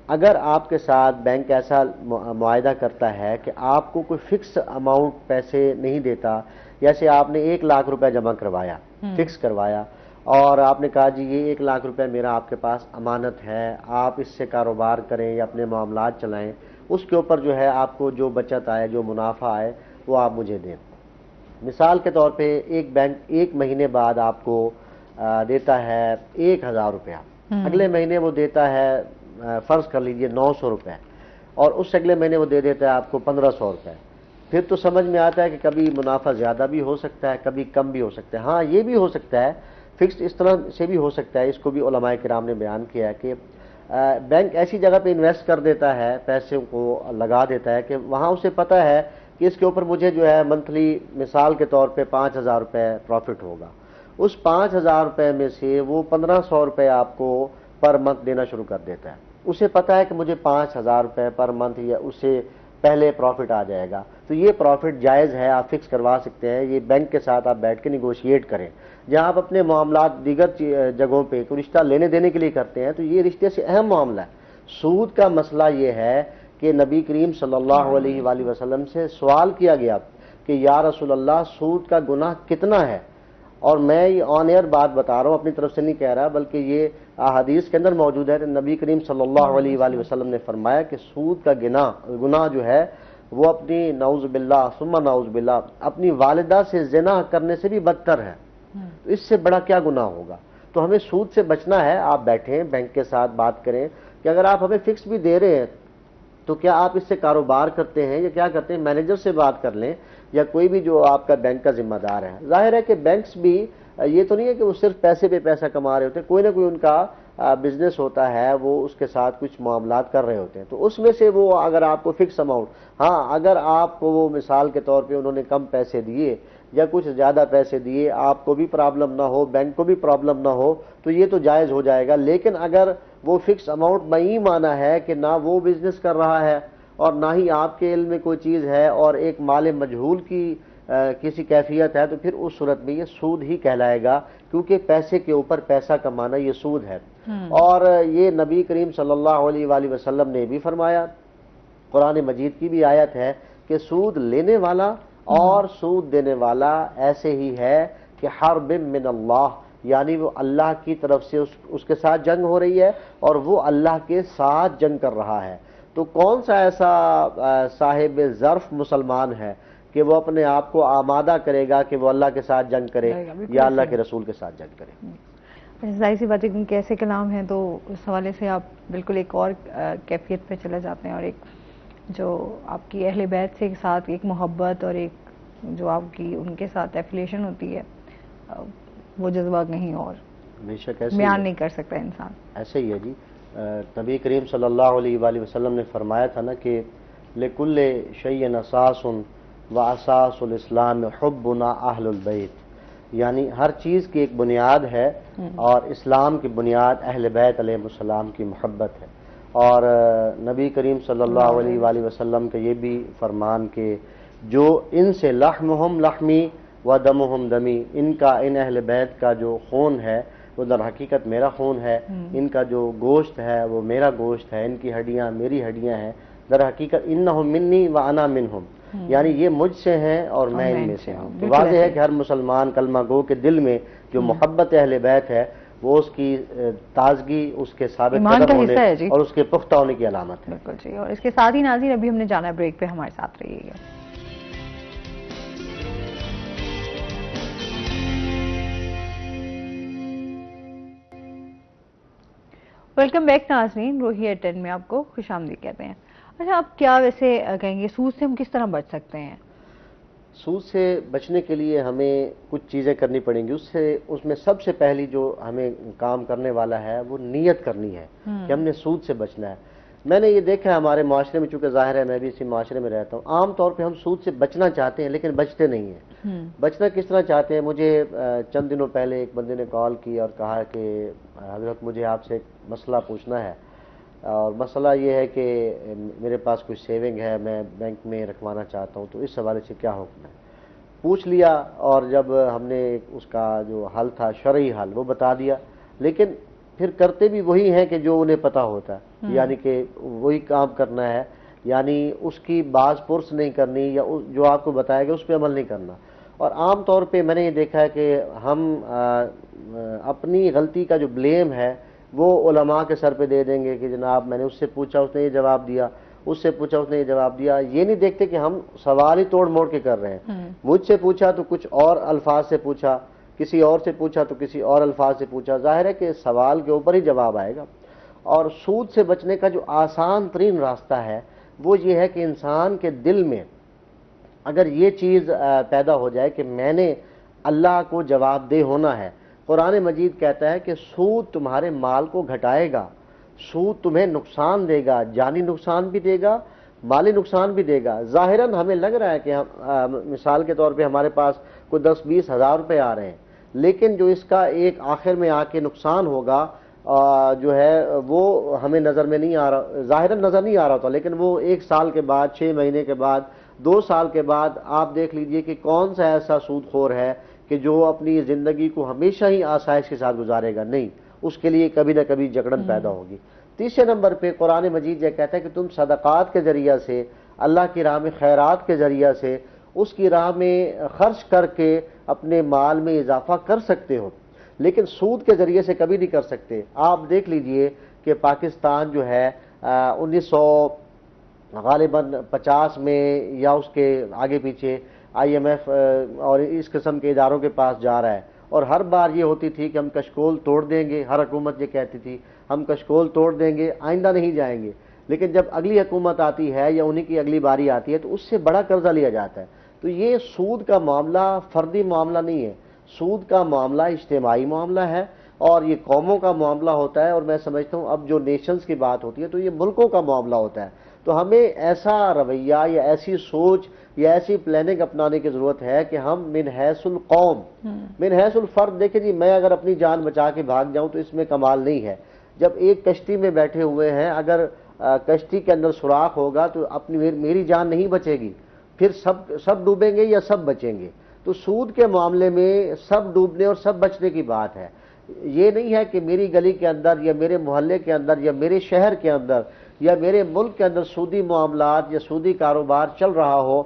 اگر آپ کے ساتھ بینک ایسا معاہدہ کرتا ہے کہ آپ کو کوئی فکس اماؤنٹ پیسے نہیں دیتا، جیسے آپ نے 1 لاکھ روپے جمع کروایا، فکس کروایا، اور آپ نے کہا جی یہ 1 لاکھ روپے میرا آپ کے پاس امانت ہے، آپ اس سے کاروبار کریں یا اپنے معاملات چلائیں، اس کے اوپر جو ہے آپ کو جو بچت آئے جو منافع آئے وہ آپ مجھے دیں. مثال کے طور پہ ایک بینک 1 مہینے بعد آپ کو دیتا ہے 1000 روپیہ، اگلے مہینے وہ دیتا ہے فرض کر لیجئے 900 روپے، اور اس اگلے مہینے وہ دے دیتا ہے آپ کو 1500 روپے. پھر تو سمجھ میں آتا ہے کہ کبھی منافع زیادہ بھی ہو سکتا ہے، کبھی کم بھی ہو سکتا ہے. ہاں یہ بھی ہو سکتا ہے فکس اس طرح سے بھی ہو سکتا ہے، اس کو بھی علماء کرام نے بیان کیا ہے کہ بینک ایسی جگہ پہ انویسٹ کر دیتا ہے، پیسے کو لگا دیتا ہے کہ وہاں اسے پتہ ہے کہ اس کے اوپر مجھے جو ہے منتھلی مثال کے طور پہ 5000 روپے پروفٹ ہوگا. اس 5000 روپے میں سے وہ 1500 روپے آپ کو پر منتھ دینا شروع کر دیتا ہے. اسے پتہ ہے کہ مجھے 5000 روپے پر منتھ یا اس سے پہلے پروفٹ آ جائے گا، تو یہ پروفٹ جائز ہے، آپ فکس کروا سکتے ہیں. یہ بینک کے ساتھ آپ بیٹھ کے نیگوشیٹ کریں. جہاں آپ اپنے معاملات دیگر جگہوں پہ کوئی رشتہ لینے دینے کے لیے کرتے ہیں تو یہ رشتے سے اہم معاملہ ہے. سود کا مسئلہ یہ ہے کہ نبی کریم صلی اللہ علیہ وآلہ وسلم سے سوال کیا گیا کہ یا رسول اللہ سود کا گناہ کتنا ہے، اور میں یہ آن ایئر بات بتا رہا ہوں، اپنی طرف سے نہیں کہہ رہا، بلکہ یہ احادیث کے اندر موجود ہے. نبی کریم صلی اللہ علیہ وآلہ وسلم نے فرمایا کہ سود کا گناہ جو ہے وہ اپنی نعوذ باللہ ثم نعوذ باللہ اپنی والدہ سے زنا کرنے سے بھی بدتر ہے. تو اس سے بڑا کیا گناہ ہوگا؟ تو ہمیں سود سے بچنا ہے. آپ بیٹھیں بینک کے ساتھ بات کریں کہ اگر آپ ہمیں فکس بھی دے رہے ہیں تو کیا آپ اس سے کاروبار کرتے ہیں یا کیا کرتے ہیں، مینیجر سے بات کر لیں یا کوئی بھی جو آپ کا بینک کا ذمہ دار ہے. ظاہر ہے کہ بینکس بھی یہ تو نہیں ہے کہ وہ صرف پیسے پہ پیسہ کما رہے ہوتے ہیں، کوئی نہ کوئی ان کا بزنس ہوتا ہے، وہ اس کے ساتھ کچھ معاملات کر رہے ہوتے ہیں. تو اس میں سے وہ اگر آپ کو فکس اماؤنٹ، ہاں اگر آپ کو وہ مثال کے طور پہ انہوں نے کم پیسے دیے یا کچھ زیادہ پیسے دیے، آپ کو بھی پرابلم نہ ہو بینک کو بھی پرابلم نہ ہو، تو یہ تو جائز ہو جائے گا. لیکن اگر وہ فکس اماؤنٹ میں یہ مانا ہے کہ نہ وہ بزنس کر رہا ہے اور نہ ہی آپ کے علم میں کوئی چیز ہے اور ایک مال مجہول کی کسی کیفیت ہے، تو پھر اس صورت میں یہ سود ہی کہلائے گا، کیونکہ پیسے کے اوپر پیسہ کمانا یہ سود ہے. اور یہ نبی کریم صلی اللہ علیہ وآلہ وسلم نے بھی فرمایا، قرآن مجید کی بھی آیت ہے کہ سود لینے والا اور سود دینے والا ایسے ہی ہے کہ حرب من اللہ، یعنی وہ اللہ کی طرف سے اس کے ساتھ جنگ ہو رہی ہے اور وہ اللہ کے ساتھ جنگ کر رہا ہے. تو کون سا ایسا صاحب ظرف مسلمان ہے کہ وہ اپنے آپ کو آمادہ کرے گا کہ وہ اللہ کے ساتھ جنگ کرے یا اللہ کے رسول کے ساتھ جنگ کرے؟ ظاہر سی بات ہے کیونکہ ایسے کلام ہیں تو اس حوالے سے آپ بالکل ایک اور کیفیت پہ چلے جاتے ہیں، اور ایک جو آپ کی اہل بیت سے ساتھ ایک محبت اور ایک جو آپ کی ان کے ساتھ ایفیلیشن ہوتی ہے، وہ جذبہ کہیں اور بے شک ایسے بیان نہیں کر سکتا انسان. ایسے ہی ہے جی. نبی کریم صلی اللہ علیہ وآلہ وسلم نے فرمایا تھا نا کہ لِكُلِّ شَيْءٍ أَسَاسٌ وَأَسَاسُ الْإِسْلَامِ حُبُّنَا أَهْلُ الْبَيْتِ، یعنی ہر چیز کی ایک بنیاد ہے اور اسلام کی بنیاد اہل بیت علیہ السلام کی محبت ہے. اور نبی کریم صلی اللہ علیہ وآلہ وسلم کا یہ بھی فرمان کہ جو ان سے لحمہم لحمی و دمہم دمی، ان اہل بیت کا جو خون ہے وہ در حقیقت میرا خون ہے، ان کا جو گوشت ہے وہ میرا گوشت ہے، ان کی ہڈیاں میری ہڈیاں ہیں، در حقیقت انہم منی و انا منہم. یعنی یہ مجھ سے ہیں اور میں ان میں سے ہوں. تو واضح ہے کہ ہر مسلمان کلمہ گو کے دل میں جو محبت اہل بیت ہے وہ اس کی تازگی، اس کے ثابت قدم ہونے اور اس کے پختہ ہونے کی علامت ہے. بالکل جی. اور اس کے ساتھ ہی ناظرین ابھی ہم نے جانا بریک پہ، ہمارے ساتھ رہیے گا. ویلکم بیک ناظرین، روہی ایٹ 10 میں آپ کو خوش آمدید کہتے ہیں. اچھا، آپ کیا ویسے کہیں گے سود سے ہم کس طرح بچ سکتے ہیں؟ سود سے بچنے کے لیے ہمیں کچھ چیزیں کرنی پڑیں گی. اس میں سب سے پہلی جو ہمیں کام کرنے والا ہے وہ نیت کرنی ہے کہ ہم نے سود سے بچنا ہے. میں نے یہ دیکھا ہے ہمارے معاشرے میں، چونکہ ظاہر ہے میں بھی اسی معاشرے میں رہتا ہوں، عام طور پہ ہم سود سے بچنا چاہتے ہیں لیکن بچتے نہیں ہیں. بچنا کس طرح چاہتے ہیں؟ مجھے چند دنوں پہلے ایک بندے نے کال کی اور کہا کہ حضرت مجھے آپ سے ایک مسئلہ پوچھنا ہے، اور مسئلہ یہ ہے کہ میرے پاس کچھ سیونگ ہے، میں بینک میں رکھوانا چاہتا ہوں، تو اس حوالے سے کیا حکم ہے. پوچھ لیا اور جب ہم نے اس کا جو حل تھا شرعی حل وہ بتا دیا، لیکن پھر کرتے بھی وہی ہیں کہ جو انہیں پتہ ہوتا ہے، یعنی کہ وہی کام کرنا ہے، یعنی اس کی باز پرس نہیں کرنی یا جو آپ کو بتایا گیا اس پہ عمل نہیں کرنا. اور عام طور پہ میں نے یہ دیکھا ہے کہ ہم اپنی غلطی کا جو بلیم ہے وہ علماء کے سر پہ دے دیں گے کہ جناب میں نے اس سے پوچھا اس نے یہ جواب دیا، اس سے پوچھا اس نے یہ جواب دیا. یہ نہیں دیکھتے کہ ہم سوال ہی توڑ موڑ کے کر رہے ہیں. مجھ سے پوچھا تو کچھ اور الفاظ سے پوچھا، کسی اور سے پوچھا تو کسی اور الفاظ سے پوچھا. ظاہر ہے کہ سوال کے اوپر ہی جواب آئے گا. اور سود سے بچنے کا جو آسان ترین راستہ ہے وہ یہ ہے کہ انسان کے دل میں اگر یہ چیز پیدا ہو جائے کہ میں نے اللہ کو جواب دہ ہونا ہے. قرآن مجید کہتا ہے کہ سود تمہارے مال کو گھٹائے گا، سود تمہیں نقصان دے گا، جانی نقصان بھی دے گا، مالی نقصان بھی دے گا. ظاہراً ہمیں لگ رہا ہے کہ مثال کے طور پہ ہمارے پاس کوئی 10-20 ہزار روپے آ رہے ہیں، لیکن جو اس کا ایک آخر میں آ کے نقصان ہوگا جو ہے وہ ہمیں نظر میں نہیں آ رہا، ظاہراً نظر نہیں آ رہا تھا، لیکن وہ 1 سال کے بعد، 6 مہینے کے بعد، 2 سال کے بعد آپ دیکھ لیجئے کہ کون سا ایسا سود خور ہے کہ جو اپنی زندگی کو ہمیشہ ہی آسائش کے ساتھ گزارے گا. نہیں، اس کے لیے کبھی نہ کبھی جکڑن پیدا ہوگی. تیسرے نمبر پہ قرآن مجید یہ کہتا ہے کہ تم صدقات کے ذریعہ سے، اللہ کی راہ میں خیرات کے ذریعہ سے، اس کی راہ میں خرچ کر کے اپنے مال میں اضافہ کر سکتے ہو، لیکن سود کے ذریعے سے کبھی نہیں کر سکتے. آپ دیکھ لیجئے کہ پاکستان جو ہے 1950 میں یا اس کے آگے پیچھے IMF اور اس قسم کے اداروں کے پاس جا رہا ہے، اور ہر بار یہ ہوتی تھی کہ ہم کشکول توڑ دیں گے. ہر حکومت یہ کہتی تھی ہم کشکول توڑ دیں گے، آئندہ نہیں جائیں گے. لیکن جب اگلی حکومت آتی ہے یا انہی کی اگلی باری آتی ہے تو اس سے بڑا قرضہ لیا جاتا ہے. تو یہ سود کا معاملہ فردی معاملہ نہیں ہے، سود کا معاملہ اجتماعی معاملہ ہے اور یہ قوموں کا معاملہ ہوتا ہے. اور میں سمجھتا ہوں اب جو نیشنز کی بات ہوتی ہے تو یہ ملکوں کا معاملہ ہوتا ہے. تو ہمیں ایسا رویہ یا ایسی سوچ یا ایسی پلاننگ اپنانے کی ضرورت ہے کہ ہم من حیث القوم، من حیث الفرد، دیکھیں جی میں اگر اپنی جان بچا کے بھاگ جاؤں تو اس میں کمال نہیں ہے. جب ایک کشتی میں بیٹھے ہوئے ہیں، اگر کشتی کے اندر سوراخ ہوگا تو اپنی میری جان نہیں بچے گی، پھر سب ڈوبیں گے یا سب بچیں گے. تو سود کے معاملے میں سب ڈوبنے اور سب بچنے کی بات ہے. یہ نہیں ہے کہ میری گلی کے اندر یا میرے محلے کے اندر یا میرے شہر کے اندر یا میرے ملک کے اندر سودی معاملات یا سودی کاروبار چل رہا ہو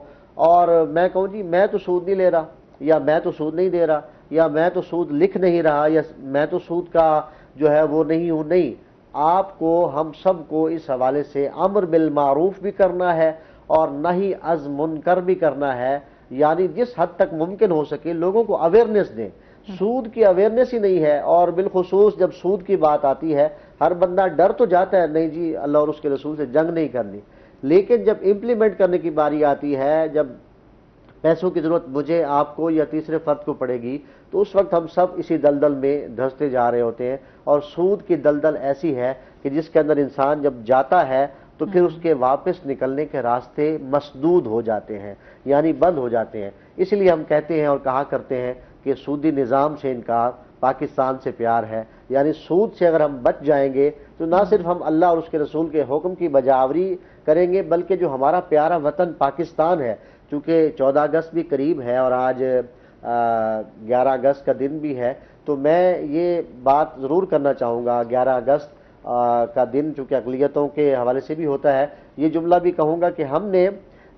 اور میں کہوں جی میں تو سود نہیں لے رہا، یا میں تو سود نہیں دے رہا، یا میں تو سود لکھ نہیں رہا، یا میں تو سود کا جو ہے وہ نہیں ہوں. نہیں، آپ کو، ہم سب کو اس حوالے سے امر بالمعروف بھی کرنا ہے اور نہی از منکر بھی کرنا ہے. یعنی جس حد تک ممکن ہو سکے لوگوں کو اویئرنیس دیں. سود کی اویئرنیس ہی نہیں ہے، اور بالخصوص جب سود کی بات آتی ہے ہر بندہ ڈر تو جاتا ہے، نہیں جی اللہ اور اس کے رسول سے جنگ نہیں کرنی، لیکن جب امپلیمنٹ کرنے کی باری آتی ہے، جب پیسوں کی ضرورت مجھے، آپ کو یا تیسرے فرد کو پڑے گی، تو اس وقت ہم سب اسی دلدل میں دھنستے جا رہے ہوتے ہیں. اور سود کی دلدل ایسی ہے کہ جس کے اندر انسان جب جاتا ہے تو پھر اس کے واپس نکلنے کے راستے مسدود ہو جاتے ہیں، یعنی بند ہو جاتے ہیں. اس لیے ہم کہتے ہیں اور کہا کرتے ہیں کہ سودی نظام سے انکار پاکستان سے پیار ہے. یعنی سود سے اگر ہم بچ جائیں گے تو نہ صرف ہم اللہ اور اس کے رسول کے حکم کی بجاوری کریں گے، بلکہ جو ہمارا پیارا وطن پاکستان ہے، چونکہ 14 اگست بھی قریب ہے اور آج 11 اگست کا دن بھی ہے، تو میں یہ بات ضرور کرنا چاہوں گا. 11 اگست کا دن چونکہ اقلیتوں کے حوالے سے بھی ہوتا ہے، یہ جملہ بھی کہوں گا کہ ہم نے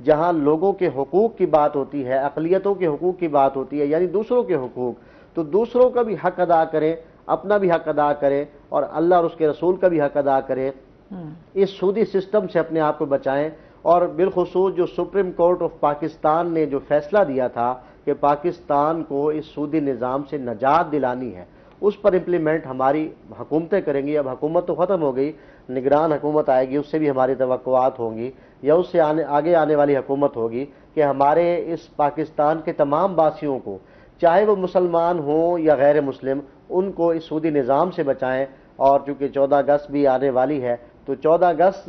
جہاں لوگوں کے حقوق کی بات ہوتی ہے، اقلیتوں کے حقوق کی بات ہوتی ہے، یعنی دوسروں کے حقوق، تو دوسروں کا بھی حق ادا کریں، اپنا بھی حق ادا کریں، اور اللہ اور اس کے رسول کا بھی حق ادا کریں۔ اس سودی سسٹم سے اپنے آپ کو بچائیں، اور بالخصوص جو سپریم کورٹ آف پاکستان نے جو فیصلہ دیا تھا کہ پاکستان کو اس سودی نظام سے نجات دلانی ہے، اس پر امپلیمنٹ ہماری حکومتیں کریں گی۔ اب حکومت تو ختم ہو گئی، نگران حکومت آئے گی، اس سے بھی ہماری توقعات ہوں گی، یا اس سے آگے آنے والی حکومت ہوگی کہ ہمارے اس پاکستان کے تمام باسیوں کو، چاہے وہ مسلمان ہوں یا غیر مسلم، ان کو اس سودی نظام سے بچائیں۔ اور چونکہ 14 اگست بھی آنے والی ہے، تو 14 اگست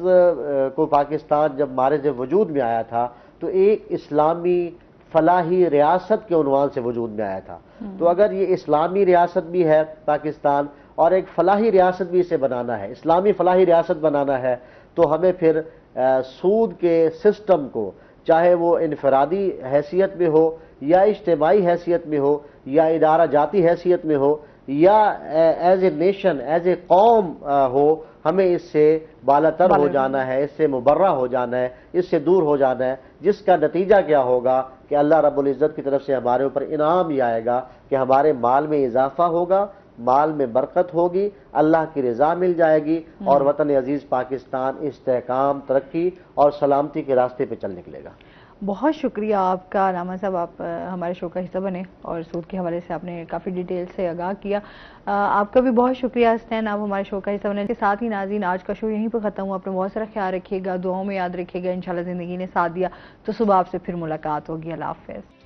کو پاکستان جب مارز وجود میں آیا تھا تو ایک اسلامی فلاحی ریاست کے عنوان سے وجود میں آیا تھا۔ تو اگر یہ اسلامی ریاست بھی ہے پاکستان، اور ایک فلاحی ریاست بھی اسے بنانا ہے، اسلامی فلاحی ریاست بنانا ہے، تو ہمیں پھر سود کے سسٹم کو، چاہے وہ انفرادی حیثیت میں ہو یا اجتماعی حیثیت میں ہو یا ادارہ جاتی حیثیت میں ہو یا as a nation, as a قوم ہو، ہمیں اس سے بالاتر ہو جانا ہے، اس سے مبرہ ہو جانا ہے، اس سے دور ہو جانا ہے، جس کا نتیجہ کیا ہوگا کہ اللہ رب العزت کی طرف سے ہمارے اوپر انعام یہ آئے گا کہ ہمارے مال میں اضافہ ہوگا، مال میں برکت ہوگی، اللہ کی رضا مل جائے گی، اور وطن عزیز پاکستان استحکام، ترقی اور سلامتی کے راستے پہ چل نکلے گا۔ بہت شکریہ آپ کا علامہ صاحب، آپ ہمارے شو کا حصہ بنے اور سود کے حوالے سے آپ نے کافی ڈیٹیل سے آگاہ کیا۔ آپ کا بھی بہت شکریہ حسنین، آپ ہمارے شو کا حصہ بنے۔ کے ساتھ ہی ناظرین، آج کا شو یہیں پہ ختم ہوا۔ اپنا بہت سارا خیال رکھیے گا، دعاؤں میں یاد رکھیے گا، انشاءاللہ زندگی نے ساتھ دیا تو صبح آپ سے پھر ملاقات ہوگی۔ اللہ حافظ۔